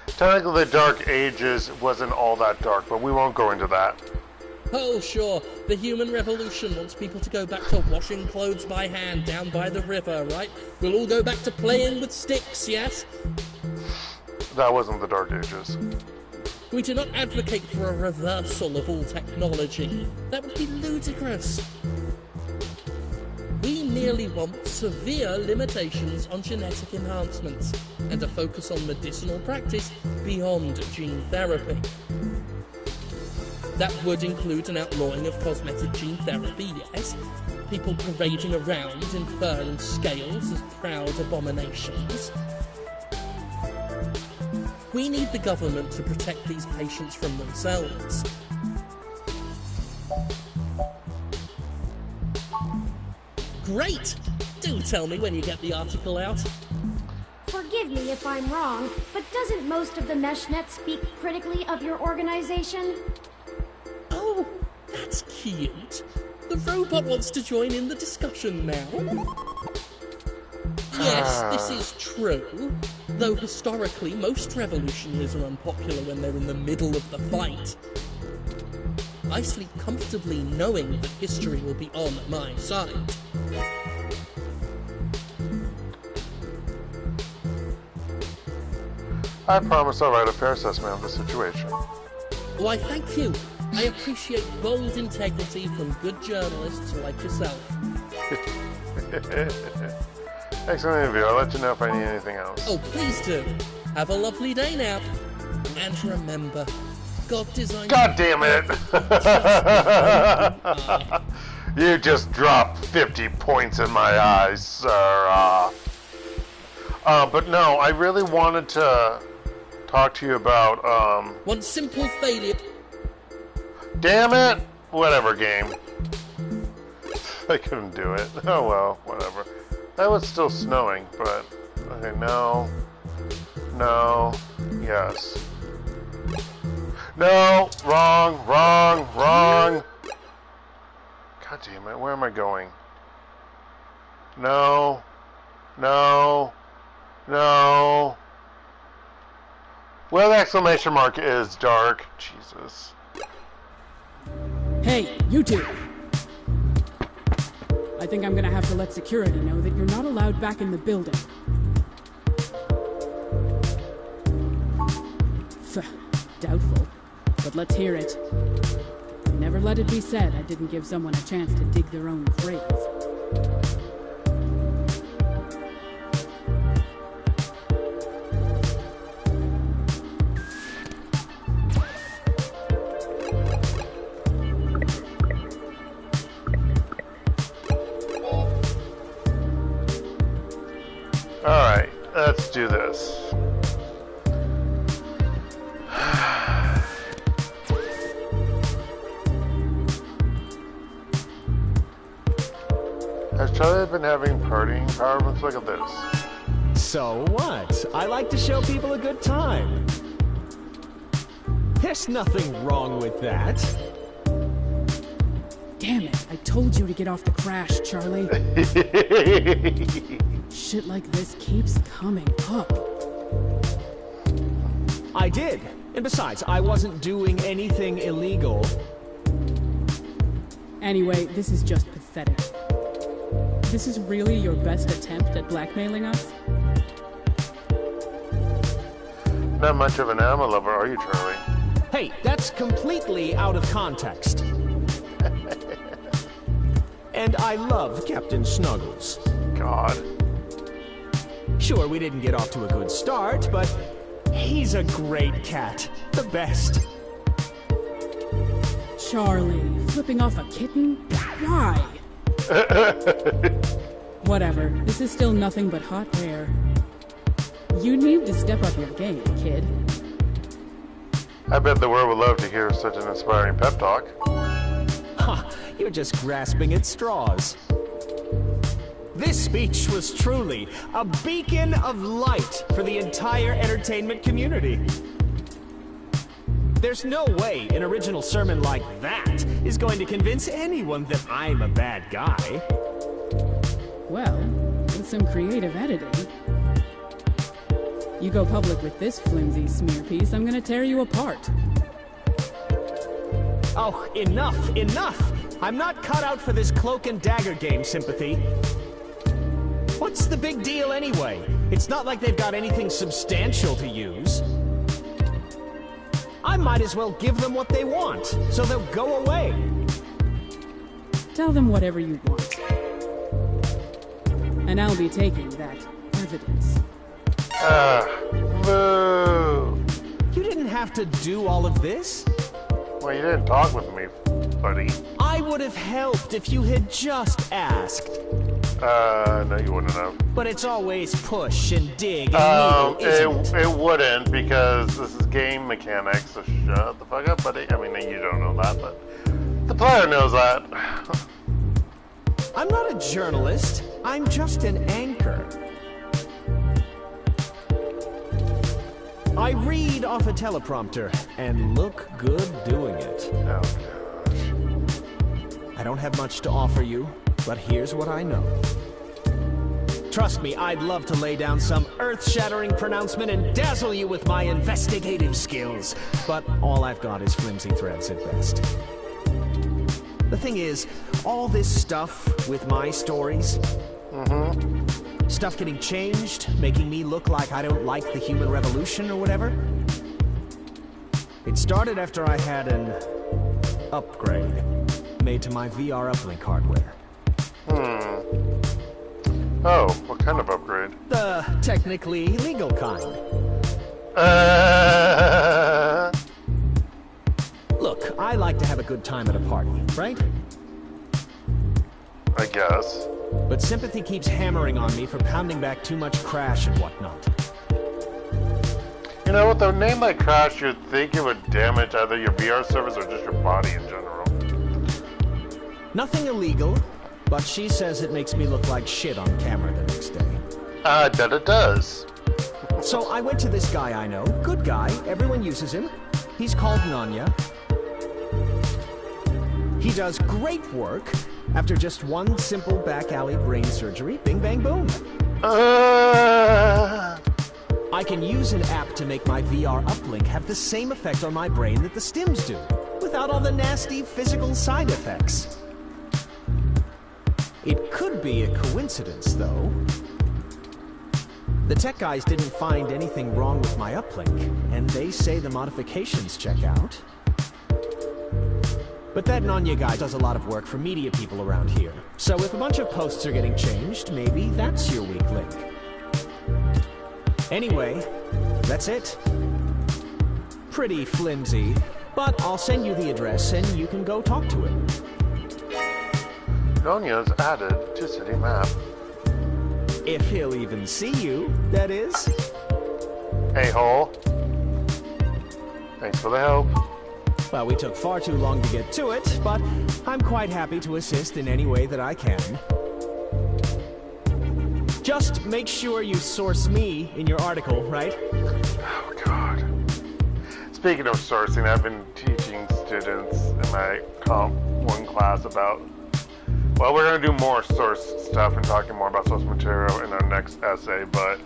Technically, the Dark Ages wasn't all that dark, but we won't go into that. Oh, sure, the human revolution wants people to go back to washing clothes by hand down by the river, right? We'll all go back to playing with sticks, yes? That wasn't the Dark Ages. We do not advocate for a reversal of all technology. That would be ludicrous. We merely want severe limitations on genetic enhancements and a focus on medicinal practice beyond gene therapy. That would include an outlawing of cosmetic gene therapy, yes. People parading around in fur and scales as proud abominations. We need the government to protect these patients from themselves. Great! Do tell me when you get the article out. Forgive me if I'm wrong, but doesn't most of the meshnet speak critically of your organization? Oh, that's cute. The robot wants to join in the discussion now. Yes, this is true. Though historically, most revolutionaries are unpopular when they're in the middle of the fight. I sleep comfortably knowing that history will be on my side. I promise I'll write a fair assessment of the situation. Why, thank you. I appreciate bold integrity from good journalists like yourself. Excellent interview. I'll let you know if I need anything else. Oh, please do. Have a lovely day now. And remember, God designed... God damn it! You just dropped 50 points in my eyes, sir. But no, I really wanted to talk to you about, One simple failure. Damn it! Whatever, game. I couldn't do it. Oh well, whatever. That was still snowing, but... Okay, no. No. Yes. No! Wrong! Wrong! Wrong! God damn it, where am I going? No. No. No. Where the exclamation mark is, Dark. Jesus. Hey, you two! I think I'm gonna have to let security know that you're not allowed back in the building. Doubtful, but let's hear it. Never let it be said I didn't give someone a chance to dig their own grave. Alright, let's do this. Has Charlie been having partying power moves? Look at this. So what? I like to show people a good time. There's nothing wrong with that. Damn it, I told you to get off the crash, Charlie. Shit like this keeps coming up. I did. And besides, I wasn't doing anything illegal. Anyway, this is just pathetic. This is really your best attempt at blackmailing us? Not much of an animal lover, are you, Charlie? Hey, that's completely out of context. And I love Captain Snuggles. God. Sure, we didn't get off to a good start, but he's a great cat. The best. Charlie, flipping off a kitten? Why? Whatever, this is still nothing but hot air. You need to step up your game, kid. I bet the world would love to hear such an inspiring pep talk. Ha! You're just grasping at straws. This speech was truly a beacon of light for the entire entertainment community. There's no way an original sermon like that is going to convince anyone that I'm a bad guy. Well, with some creative editing. You go public with this flimsy smear piece, I'm gonna tear you apart. Oh, enough, enough! I'm not cut out for this cloak and dagger game, Sympathy. What's the big deal anyway? It's not like they've got anything substantial to use. I might as well give them what they want, so they'll go away. Tell them whatever you want. And I'll be taking that evidence. Boo! You didn't have to do all of this. Well, you didn't talk with me, buddy. I would have helped if you had just asked. No, you wouldn't have. But it's always push and dig and needle, isn't it? It wouldn't, because this is game mechanics, so shut the fuck up, buddy. I mean, you don't know that, but the player knows that. I'm not a journalist. I'm just an anchor. I read off a teleprompter and look good doing it. Oh, gosh. I don't have much to offer you, but here's what I know. Trust me, I'd love to lay down some earth-shattering pronouncement and dazzle you with my investigative skills, but all I've got is flimsy threads at best. The thing is, all this stuff with my stories, stuff getting changed, making me look like I don't like the human revolution or whatever, it started after I had an upgrade made to my VR uplink hardware. Oh, what kind of upgrade? The technically legal kind. Look, I like to have a good time at a party, right? I guess. But Sympathy keeps hammering on me for pounding back too much crash and whatnot. You know, with a name like Crash, you'd think it would damage either your VR service or just your body in general. Nothing illegal, but she says it makes me look like shit on camera the next day. I bet it does. So I went to this guy I know. Good guy. Everyone uses him. He's called Nanya. He does great work after just one simple back alley brain surgery. Bing, bang, boom. I can use an app to make my VR uplink have the same effect on my brain that the stims do, without all the nasty physical side effects. It could be a coincidence, though. The tech guys didn't find anything wrong with my uplink, and they say the modifications check out. But that Nanya guy does a lot of work for media people around here, so if a bunch of posts are getting changed, maybe that's your weak link. Anyway, that's it. Pretty flimsy, but I'll send you the address and you can go talk to him. Nonya's added to city map. If he'll even see you, that is. A-hole. Thanks for the help. Well, we took far too long to get to it, but I'm quite happy to assist in any way that I can. Just make sure you source me in your article, right? Oh, God. Speaking of sourcing, I've been teaching students in my Comp 1 class about... Well, we're going to do more source stuff and talking more about source material in our next essay, but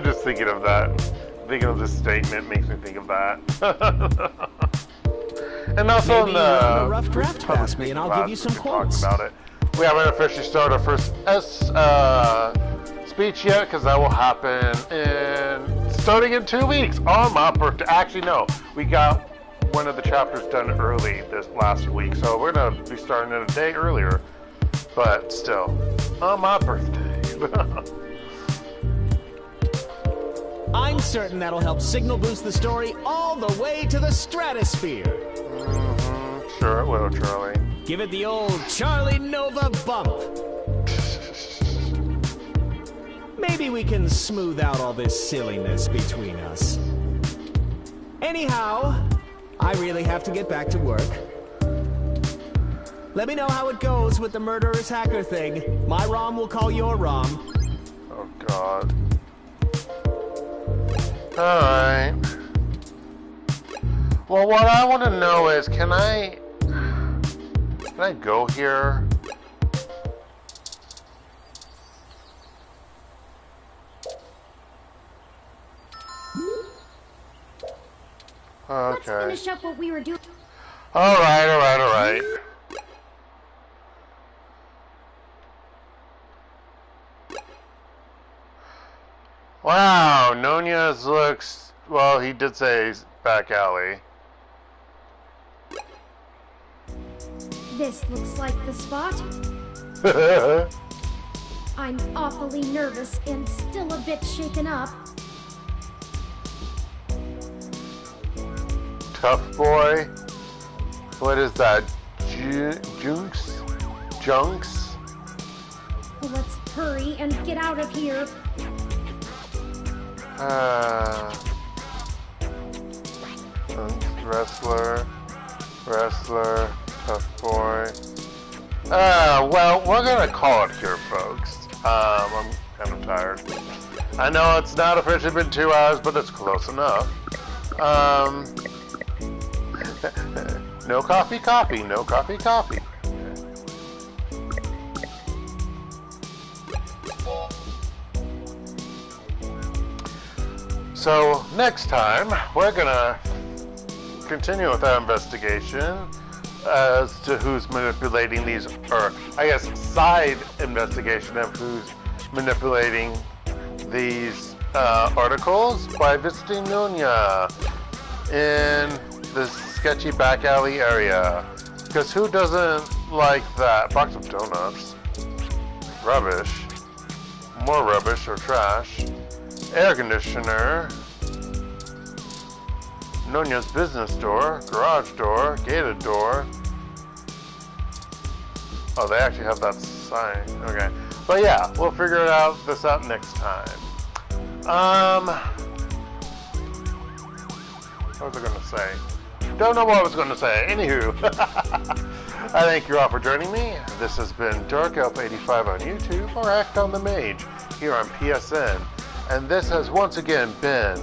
just thinking of that. Thinking of this statement makes me think of that. And also maybe in the rough draft past me and I'll give you some quotes. About it. We haven't officially started our first speech yet, because that will happen starting in 2 weeks on my birthday. Actually, no, we got one of the chapters done early this last week, so we're gonna be starting it a day earlier, but still on my birthday. I'm certain that'll help signal boost the story all the way to the stratosphere. Sure it will, Charlie. Give it the old Charlie Nova bump. Maybe we can smooth out all this silliness between us. Anyhow, I really have to get back to work. Let me know how it goes with the murderous hacker thing. My ROM will call your ROM. Oh, God. Alright. Well, what I want to know is, can I go here? Let's Okay. finish up what we were doing. Alright. Wow, Nunez looks, well, he did say back alley. This looks like the spot. I'm awfully nervous and still a bit shaken up. Tough boy. What is that? Junks? Let's hurry and get out of here. Wrestler, tough boy. Well, we're gonna call it here, folks. I'm kind of tired. I know it's not officially been 2 hours, but it's close enough. No coffee, no coffee. So, next time, we're gonna continue with our investigation as to who's manipulating these, or I guess side investigation of who's manipulating these articles by visiting Nunya in this sketchy back alley area. Because who doesn't like that? Box of donuts. Rubbish. More rubbish or trash. Air conditioner. Nunya's business door. Garage door. Gated door. Oh, they actually have that sign. Okay. But yeah, we'll figure this out next time. What was I going to say? Don't know what I was going to say. Anywho, I thank you all for joining me. This has been DarkElf85 on YouTube or HektontheMage here on PSN. And this has once again been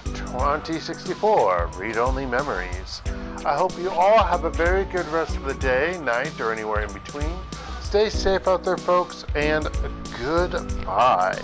2064 Read-Only Memories. I hope you all have a very good rest of the day, night, or anywhere in between. Stay safe out there, folks, and goodbye.